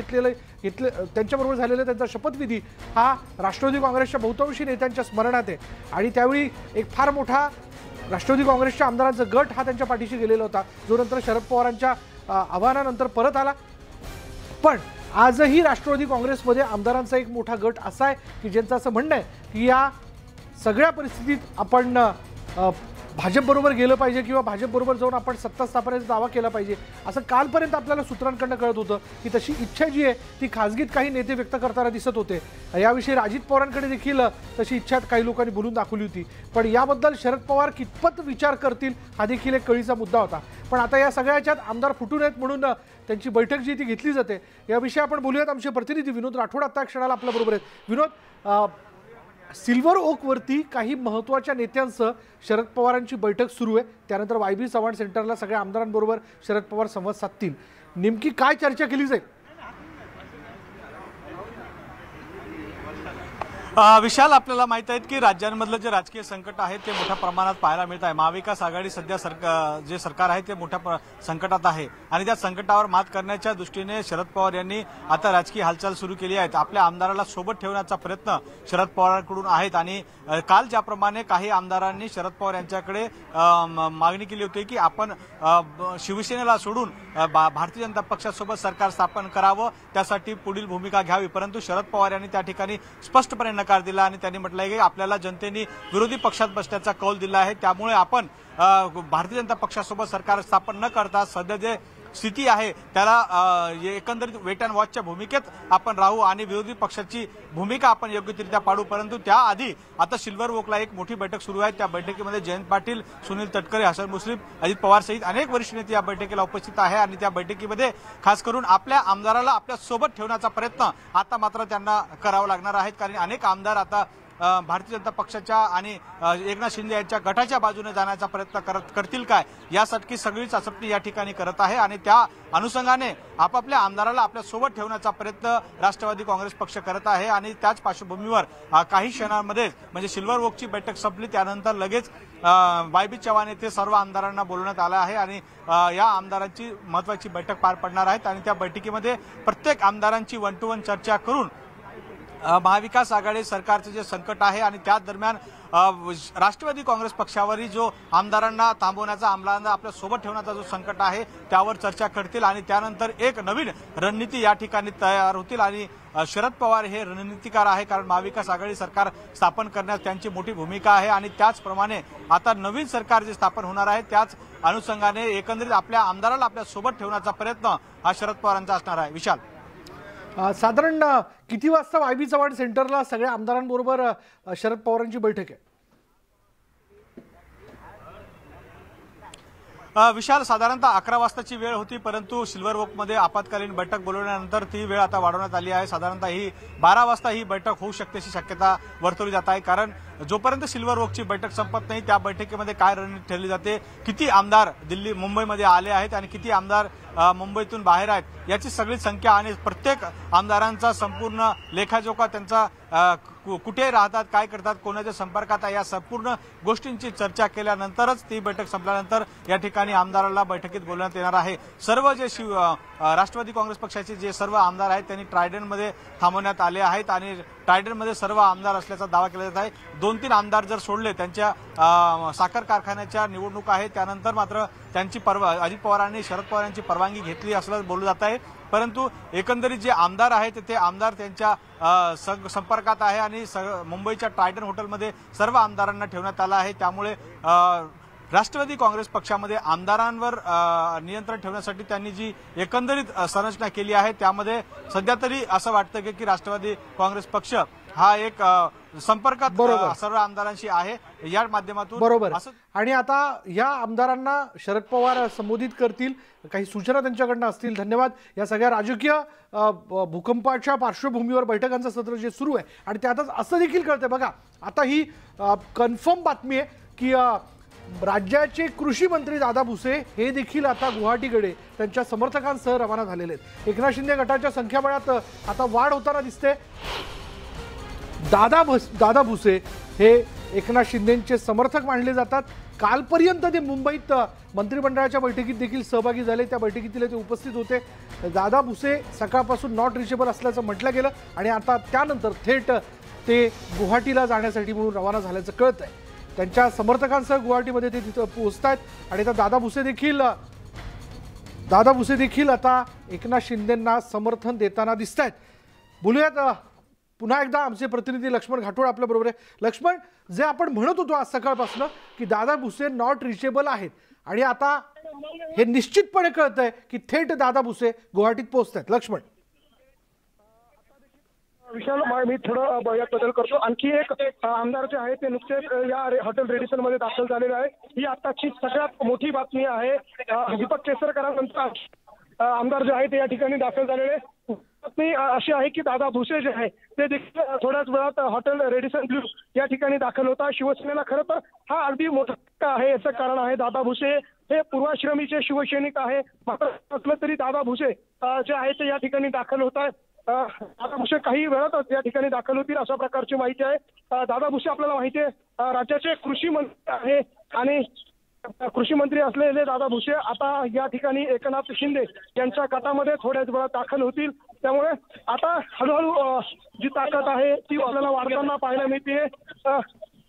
त्यांच्याबरोबर झालेला त्यांचा शपथविधी हा राष्ट्रवादी काँग्रेसच्या बहुतांशी नेत्यांच्या स्मरणात आहे. आणि त्यावेळी एक फार मोठा राष्ट्रवादी काँग्रेसच्या आमदारांचा गट हा त्यांच्या पाठीशी गेलेला होता, जो नंतर शरद पवारांच्या आव्हानानंतर परत आला. पण आजही राष्ट्रवादी काँग्रेसमध्ये आमदारांचा एक मोठा गट असा आहे की ज्यांचं असं म्हणणं आहे की या सगळ्या परिस्थितीत आपण भाजपबरोबर गेलं पाहिजे किंवा भाजपबरोबर जाऊन आपण सत्ता स्थापनेचा दावा केला पाहिजे. असं कालपर्यंत आपल्याला सूत्रांकडनं कळत होतं की तशी इच्छा जी आहे ती खासगीत काही नेते व्यक्त करताना दिसत होते. याविषयी अजित पवारांकडे देखील तशी इच्छा काही लोकांनी बोलून दाखवली होती. पण याबद्दल शरद पवार कितपत विचार करतील हा देखील एक कळीचा मुद्दा होता. पण आता या सगळ्याच्यात आमदार फुटू नयेत म्हणून त्यांची बैठक जी ती घेतली जाते याविषयी आपण बोलूयात. आमचे प्रतिनिधी विनोद राठोड आता क्षणाला आपल्याबरोबर आहेत. विनोद, सिल्वर ओकवरती काही महत्त्वाच्या नेत्यांसह शरद पवारांची बैठक सुरू आहे. त्यानंतर YB चव्हाण सेंटरला सगळ्या आमदारांबरोबर शरद पवार संवाद साधतील. नेमकी काय चर्चा केली जाईल? विशाल, आपल्याला माहित आहे की राज्यांमधलं जे राजकीय संकट आहे ते मोठ्या प्रमाणात पाहायला मिळत आहे. महाविकास आघाडी सध्या जे सरकार आहे ते मोठ्या संकटात आहे आणि त्या संकटावर मात करण्याच्या दृष्टीने शरद पवार यांनी आता राजकीय हालचाल सुरू केली आहे. आपल्या आमदाराला सोबत ठेवण्याचा प्रयत्न शरद पवारांकडून आहेत आणि काल ज्याप्रमाणे काही आमदारांनी शरद पवार यांच्याकडे मागणी केली होती की आपण शिवसेनेला सोडून भारतीय जनता पक्षासोबत सरकार स्थापन करावं, त्यासाठी पुढील भूमिका घ्यावी. परंतु शरद पवार यांनी त्या ठिकाणी स्पष्टपणे नकार दिला आणि त्यांनी म्हटलंय की आपल्याला जनतेने विरोधी पक्षात बसण्याचा कौल दिला आहे, त्यामुळे आपण भारतीय जनता पक्षासोबत सरकार स्थापन न करता सध्या जे स्थिती आहे त्याला एकंदरीत वेट अँड वॉचच्या भूमिकेत आपण राहू आणि विरोधी पक्षाची भूमिका आपण योग्यरित्या पाडू। परंतु त्याआधी आता सिल्वर ओकला एक मोठी बैठक सुरू आहे। त्या बैठकीमध्ये जयंत पाटील, सुनील तटकरे, हसन मुश्रीफ, अजित पवार सहित अनेक वरिष्ठ नेते या बैठकीला उपस्थित आहे आणि त्या बैठकीमध्ये खास करून आपल्या आमदाराला आपल्या सोबत ठेवण्याचा प्रयत्न आता मात्र त्यांना करावा लागणार आहे। कारण अनेक आमदार आता भारतीय जनता पक्षाच्या आणि एकनाथ शिंदे यांच्या गटाच्या बाजूने जाण्याचा प्रयत्न करतील काय यासाठी सगळी चाचपणी या ठिकाणी करत आहे आणि त्या अनुषंगाने आपापल्या आमदाराला आपल्या सोबत ठेवण्याचा प्रयत्न राष्ट्रवादी काँग्रेस पक्ष करत आहे आणि त्याच पार्श्वभूमीवर काही क्षणांमध्ये म्हणजे सिल्वर ओकची बैठक संपली त्यानंतर लगेच वाय.बी. चव्हाण येथे सर्व आमदारांना बोलवण्यात आलं आहे आणि या आमदारांची महत्वाची बैठक पार पडणार आहे आणि त्या बैठकीमध्ये प्रत्येक आमदारांची 1 to 1 चर्चा करून महाविकास आघाडी सरकारचे जे संकट आहे आणि त्या दरम्यान राष्ट्रवादी काँग्रेस पक्षावरील जो आमदारांना थांबवण्याचा, आमदारांना आपल्या सोबत ठेवण्याचा जो संकट आहे त्यावर चर्चा करतील आणि त्यानंतर एक नवीन रणनीती या ठिकाणी तयार होतील आणि शरद पवार हे रणनीतिकार आहे कारण महाविकास आघाडी सरकार स्थापन करण्यात त्यांची मोठी भूमिका आहे आणि त्याचप्रमाणे आता नवीन सरकार जे स्थापन होणार आहे त्याच अनुषंगाने एकंदरीत आपल्या आमदाराला आपल्या सोबत ठेवण्याचा प्रयत्न हा शरद पवारांचा असणार आहे। विशाल, साधारण किती वाजता वाय.बी. चव्हाण सेंटरला सगळ्या आमदारांबरोबर शरद पवारांची बैठक आहे? विशाल, साधारणतः 11 वाजताची वेळ होती परंतु सिल्वर ओकमध्ये आपत्कालीन बैठक बोलवल्यानंतर ती वेळ आता वाढवण्यात आली आहे। साधारणतः ही 12 वाजता ही बैठक होऊ शकते अशी शक्यता वर्तवली जात आहे कारण जोपर्यंत सिल्वर ओकची बैठक संपत नाही त्या बैठकीमध्ये काय रणनीती ठरली जाते, किती आमदार मुंबईमध्ये आले आहेत आणि किती आमदार मुंबईतून बाहेर आहेत याची सगळी संख्या आणि प्रत्येक आमदारांचा संपूर्ण लेखाजोखा त्यांचा कुठे राहतात, काय करतात, कोणाच्या संपर्कात आहे या संपूर्ण गोष्टींची चर्चा केल्यानंतरच ती बैठक संपल्यानंतर या ठिकाणी आमदाराला बैठकीत बोलवण्यात येणार आहे। सर्व जे राष्ट्रवादी काँग्रेस पक्षाचे जे सर्व आमदार आहेत त्यांनी ट्रायडनमध्ये थांबवण्यात आले आहेत आणि ट्रायडनमध्ये सर्व आमदार असल्याचा दावा केला जात आहे। 2-3 आमदार जर सोडले त्यांच्या साखर कारखान्याच्या निवडणूक आहे त्यानंतर मात्र त्यांची अजित पवारांनी शरद पवारांची परवानगी घेतली असल्याचं बोललं जात आहे परंतु एकंदरीत जे आमदार आहेत ते आमदार त्यांच्या संपर्कात आहे आणि मुंबईच्या ट्रायडन हॉटेलमध्ये सर्व आमदारांना ठेवण्यात आलं आहे। त्यामुळे राष्ट्रवादी काँग्रेस पक्षामध्ये आमदारांवर नियंत्रण ठेवण्यासाठी त्यांनी जी एकंदरीत संरचना केली आहे त्यामध्ये सध्या तरी असं वाटतं की राष्ट्रवादी काँग्रेस पक्ष हा एक संपर्कात सर्व आमदारांशी आहे या माध्यमातून। बरोबर, आणि आता या आमदारांना शरद पवार संबोधित करतील, काही सूचना त्यांच्याकडनं असतील। धन्यवाद। या सगळ्या राजकीय भूकंपाच्या पार्श्वभूमीवर बैठकांचं सत्र जे सुरू आहे आणि त्यातच असं देखील कळतंय बघा, आता ही कन्फर्म बातमी आहे की राज्याचे कृषी मंत्री दादा भुसे हे देखील आता गुवाहाटीकडे त्यांच्या समर्थकांसह रवाना झालेले आहेत। एकनाथ शिंदे गटाच्या संख्याबळात आता वाढ होताना दिसते। दादा भुसे हे एकनाथ शिंदेचे समर्थक मानले जातात। कालपर्यंत ते मुंबईत मंत्रिमंडळाच्या बैठकीत देखील सहभागी झाले, त्या बैठकीतील ते उपस्थित होते। दादा भुसे सकाळपासून नॉट रिचेबल असल्याचं म्हटलं गेलं आणि आता त्यानंतर थेट ते गुवाहाटीला जाण्यासाठी म्हणून रवाना झाल्याचं कळत आहे। त्यांच्या समर्थकांसह गुवाहाटीमध्ये ते तिथं पोहोचतायत आणि आता दादा भुसे देखील आता एकनाथ शिंदेंना समर्थन देताना दिसत आहेत। बोलूयात पुन्हा एकदा आमचे प्रतिनिधी लक्ष्मण घाटोळ आपल्या बरोबर आहे। लक्ष्मण, जे आपण म्हणत होतो आज सकाळपासून की दादा भुसे नॉट रिचेबल आहेत आणि आता हे निश्चितपणे कळतंय की थेट दादा भुसे गुवाहाटीत पोहोचतायत। लक्ष्मण, विशाल, मी थोडं यात बदल करतो। आणखी एक आमदार जे आहे ते नुकतेच या हॉटेल रेडिसन मध्ये दाखल झालेले आहे। ही आताची सगळ्यात मोठी बातमी आहे। दीपक केसरकरांनंतर आमदार जे आहे ते या ठिकाणी दाखल झालेले। बातमी अशी आहे की दादा भुसे जे आहे ते देखील थोड्याच वेळात हॉटेल रेडिसन ब्लू या ठिकाणी दाखल होता। शिवसेनेला खरं तर हा अगदी मोठा आहे, याचं कारण आहे दादा भुसे हे पूर्वाश्रमीचे शिवसैनिक आहे। मात्र असलं तरी दादा भुसे जे आहे ते या ठिकाणी दाखल होत आहेत। दादा भुसे काही वेळातच या ठिकाणी दाखल होतील अशा प्रकारची माहिती आहे। दादा भुसे आपल्याला माहिती आहे राज्याचे कृषी मंत्री आहे आणि कृषी मंत्री असलेले दादा भुसे आता या ठिकाणी एकनाथ शिंदे यांच्या गटामध्ये थोड्याच वेळात दाखल होतील। त्यामुळे आता हळूहळू जी ताकद आहे ती आपल्याला वाढताना पाहायला मिळते।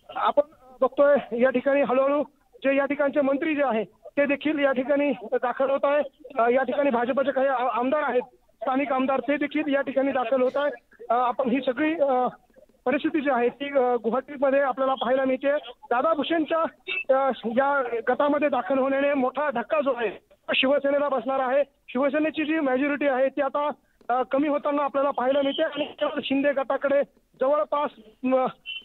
आपण बघतोय या ठिकाणी हळूहळू जे या ठिकाणचे मंत्री जे आहे ते देखील या ठिकाणी दाखल होत आहे। या ठिकाणी भाजपचे काही आमदार आहेत, स्थानिक आमदार, ते देखील या ठिकाणी दाखल होत आहे। आपण ही सगळी परिस्थिती जी आहे ती गुवाहाटीमध्ये आपल्याला पाहायला मिळते। दादा भुसेंच्या या गटामध्ये दाखल होण्याने मोठा धक्का जो आहे शिवसेनेला बसणार आहे. शिवसेनेची जी मेजॉरिटी आहे ती आता कमी होताना आपल्याला पाहायला मिळते आणि शिंदे गटाकडे जवळपास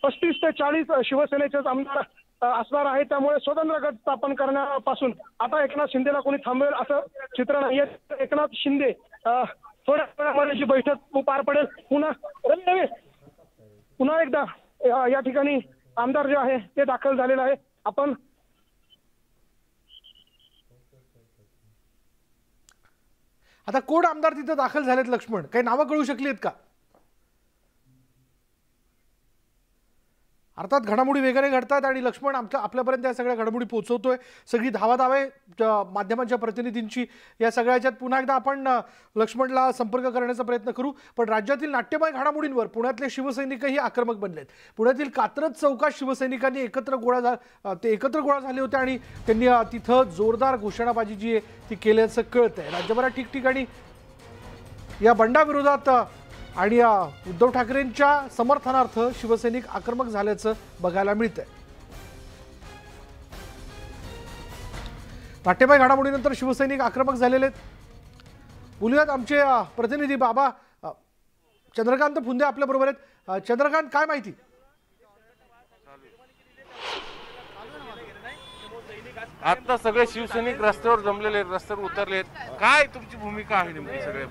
35 ते 40 शिवसेनेचेच आमदार असणार आहे. त्यामुळे स्वतंत्र गट स्थापन करण्यापासून आता एकनाथ शिंदेला कोणी थांबवेल असं चित्र नाही. एकनाथ शिंदे थोड्या वेळामध्ये जी बैठक पार पडेल पुन्हा एकदा या ठिकाणी आमदार जे आहे ते दाखल झालेलं आहे. आपण आता कोण आमदार तिथे दाखल झालेत लक्ष्मण, काही नावं कळू शकली आहेत का? अर्थात घडामोडी वेगाने घडतात आणि लक्ष्मण आपल्यापर्यंत या सगळ्या घडामोडी पोहोचवतोय. सगळी धावाधावे माध्यमांच्या प्रतिनिधींची या सगळ्याच्यात. पुन्हा एकदा आपण लक्ष्मणला संपर्क करण्याचा प्रयत्न करू. पण राज्यातील नाट्यमय घडामोडींवर पुण्यातले शिवसैनिकही आक्रमक बनलेत. पुण्यातील कात्रज चौकात शिवसैनिकांनी एकत्र गोळा झाले होते आणि त्यांनी तिथं जोरदार घोषणाबाजी जी आहे ती केल्याचं कळतंय. राज्यभरात ठिकठिकाणी या बंडाविरोधात आणि उद्धव ठाकरेंच्या समर्थनार्थ शिवसैनिक आक्रमक झाल्याचं बघायला मिळतंय. नाट्यमय घडामोडीनंतर शिवसैनिक आक्रमक झालेले आहेत. बोलूयात आमचे प्रतिनिधी बाबा चंद्रकांत फुंदे आपल्या बरोबर आहेत. चंद्रकांत, काय माहिती? आता सगळे शिवसैनिक रस्त्यावर जमलेले, रस्त्यावर उतरलेत. काय तुमची भूमिका आहे नेमकी? सगळे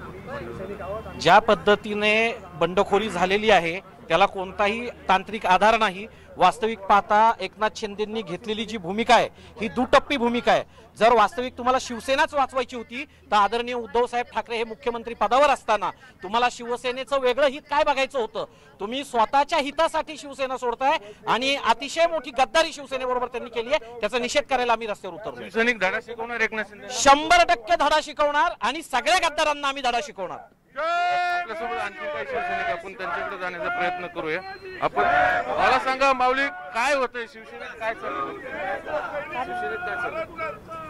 ज्या पद्धतीने बंडखोरी झालेली आहे त्याला कोणताही तांत्रिक आधार नाही. वास्तविक पाहता एकनाथ शिंदेंनी घेतलेली जी भूमिका आहे ही दुटप्पी भूमिका आहे. जर वास्तविक तुम्हाला शिवसेनाच वाचवायची होती तर आदरणीय उद्धव साहेब ठाकरे हे मुख्यमंत्री पदावर असताना तुम्हाला शिवसेनेचं वेगळं हित काय बघायचं होतं? तुम्ही स्वतःच्या हितासाठी शिवसेना सोडताय आणि अतिशय मोठी गद्दारी शिवसेनेबरोबर त्यांनी केली आहे. त्याचा निषेध करायला आम्ही रस्त्यावर उतरलो. शिवसैनिक धडा शिकवणार एकनाथ शिंदे? 100% धडा शिकवणार आणि सगळ्या गद्दारांना आम्ही धडा शिकवणार. आपल्यासोबत आणखी काही शिवसैनिक आपण त्यांच्याकडे जाण्याचा प्रयत्न करूया. आपण मला सांगा माऊली, काय होतंय शिवसेनेत? काय चालू?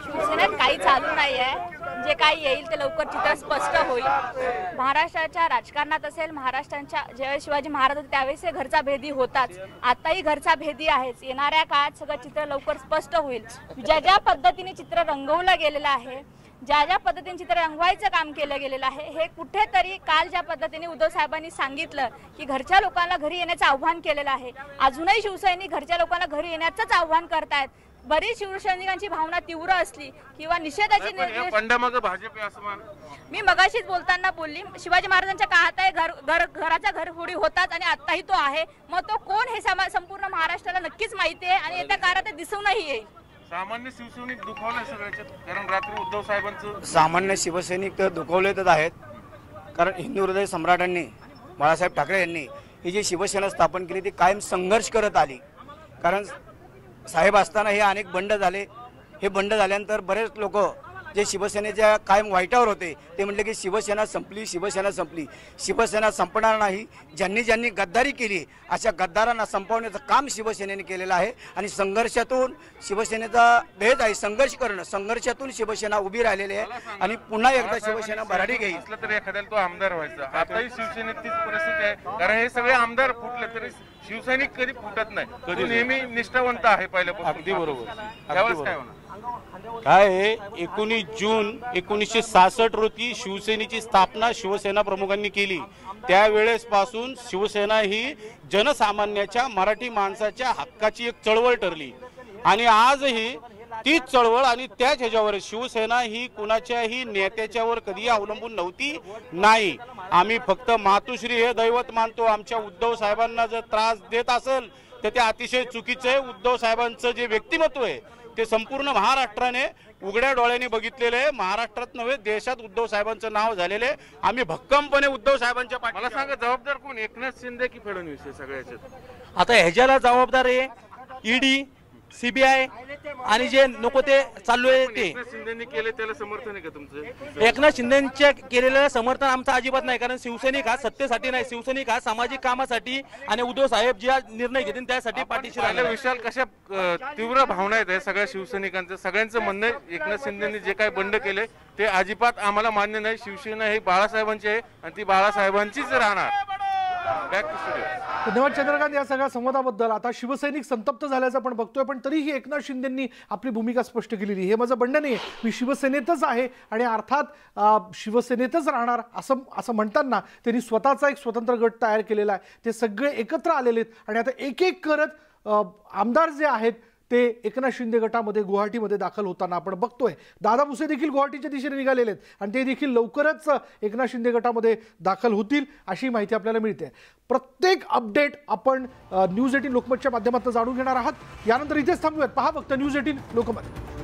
शिवसेनेत काही चालू नाहीये. जे काही येईल ते लवकर चित्र स्पष्ट होईल. महाराष्ट्राच्या राजकारणात असेल, महाराष्ट्राच्या ज्यावेळेस शिवाजी महाराज होते त्यावेळेस घरचा भेदी होताच, आताही घरचा भेदी आहेच. येणाऱ्या काळात सगळं चित्र लवकर स्पष्ट होईल. ज्या ज्या पद्धतीने चित्र रंगवलं गेलेलं आहे, ज्या ज्या पद्धतीने चित्र रंगवायचं काम केलं गेलेलं आहे, हे कुठेतरी काल ज्या पद्धतीने उद्धव साहेबांनी सांगितलं की घरच्या लोकांना घरी येण्याचं आव्हान केलेलं आहे, अजूनही शिवसैनिक घरच्या लोकांना घरी येण्याचंच आव्हान करतायत. बरीच शिवसैनिकांची भावना तीव्र असली किंवा निषेधाची मी मगाशीच बोलताना बोलली, शिवाजी महाराजांच्या काळात आहे घराचा घरफोडी होतात आणि आताही तो आहे. मग तो कोण हे संपूर्ण महाराष्ट्राला नक्कीच माहिती आहे आणि येत्या काळात ते दिसूनही येईल. सामान्य शिवसैनिक दुखावले सगळ्याच्यात, कारण रात्री उद्धव साहेबांचं सामान्य शिवसैनिक तर दुखावलेच आहेत. कारण हिंदू हृदय सम्राटांनी बाळासाहेब ठाकरे यांनी ही जी शिवसेना स्थापन केली ती कायम संघर्ष करत आली. कारण साहेब असताना हे अनेक बंड झाले. हे बंड झाल्यानंतर बरेच लोक जे शिवसेनेच्या कायम वाईटावर होते ते म्हटले की शिवसेना संपली, शिवसेना संपली. शिवसेना संपणार नाही. ज्यांनी ज्यांनी गद्दारी केली अशा गद्दारांना संपवण्याचं काम शिवसेनेने केलेलं आहे आणि संघर्षातून शिवसेनेचा भेद आहे. संघर्ष करणं, संघर्षातून शिवसेना उभी राहिलेली आहे आणि पुन्हा एकदा शिवसेना भराडी घेईल. असलं तरी एखाद्याला तो आमदार व्हायचा. आताही शिवसेनेत तीच परिस्थिती आहे. कारण हे सगळे आमदार फुटले तरी शिवसैनिक कधी फुटत नाही. कधी नेहमी निष्ठावंत आहे पहिल्यापासून. अगदी बरोबर. त्यावेळेस काय होणार? काय आहे, 19 जून 1966 रोजी शिवसेनेची स्थापना शिवसेना प्रमुखांनी केली. त्यावेळेसपासून शिवसेना ही जनसामान्याच्या, मराठी माणसाच्या हक्काची एक चळवळ ठरली आणि आजही तीच चळवळ आणि त्याच ह्याच्यावर शिवसेना ही कुणाच्याही नेत्याच्यावर कधी अवलंबून नव्हती. नाही, आम्ही फक्त मातुश्री हे दैवत मानतो. आमच्या उद्धव साहेबांना जर त्रास देत असेल तर ते अतिशय चुकीचं आहे. उद्धव साहेबांचं जे व्यक्तिमत्व आहे ते संपूर्ण महाराष्ट्राने उघड्या डोळ्याने बघितलेले आहे. महाराष्ट्रात नव्हे देशात उद्धव साहेबांचं नाव झालेले. आम्ही भक्कमपणे उद्धव साहेबांच्या पाठी. मला सांगा, जबाबदार कोण, एकनाथ शिंदे की फडणवीस सगळ्याच्यात? आता ह्याच्याला जबाबदार आहे ईडी, सीबीआय आणि जे नको ते चालू आहे ते. एकनाथ शिंदेनी केले त्याला समर्थन आहे का तुमचं? एकनाथ शिंदेच्या केलेलं समर्थन आमचं अजिबात नाही. कारण शिवसैनिक हा सत्तेसाठी नाही, शिवसैनिक हा सामाजिक कामासाठी आणि उद्धव साहेब जे निर्णय घेतील त्यासाठी पाठीशी राहिला. विशाल, कशा तीव्र भावना आहेत सगळ्या शिवसैनिकांचं? सगळ्यांचं म्हणणं आहे एकनाथ शिंदेनी जे काही बंड केले ते अजिबात आम्हाला मान्य नाही. शिवसेना ही बाळासाहेबांची आहे आणि ती बाळासाहेबांचीच राहणार. Back to studio. धन्यवाद चंद्रकांत या सगळ्या संवादाबद्दल. आता शिवसैनिक संतप्त झाल्याचं आपण बघतोय, पण तरीही एकनाथ शिंदेंनी आपली भूमिका स्पष्ट केलेली. हे माझं बंड नाही, मी शिवसेनेतच आहे आणि अर्थात शिवसेनेतच राहणार असं म्हणताना त्यांनी स्वतःचा एक स्वतंत्र गट तयार केलेला आहे. ते सगळे एकत्र आलेले आहेत आणि आता एक एक करत आमदार जे आहेत ते एकनाथ शिंदे गटामध्ये गुवाहाटीमध्ये दाखल होताना आपण बघतोय. दादा भुसे देखील गुवाहाटीच्या दिशेने निघालेले आहेत आणि ते देखील लवकरच एकनाथ शिंदे गटामध्ये दाखल होतील अशी माहिती आपल्याला मिळते. प्रत्येक अपडेट आपण न्यूज 18 लोकमतच्या माध्यमातून जाणून घेणार आहात. यानंतर इथेच थांबूयात. पहा फक्त न्यूज 18 लोकमत.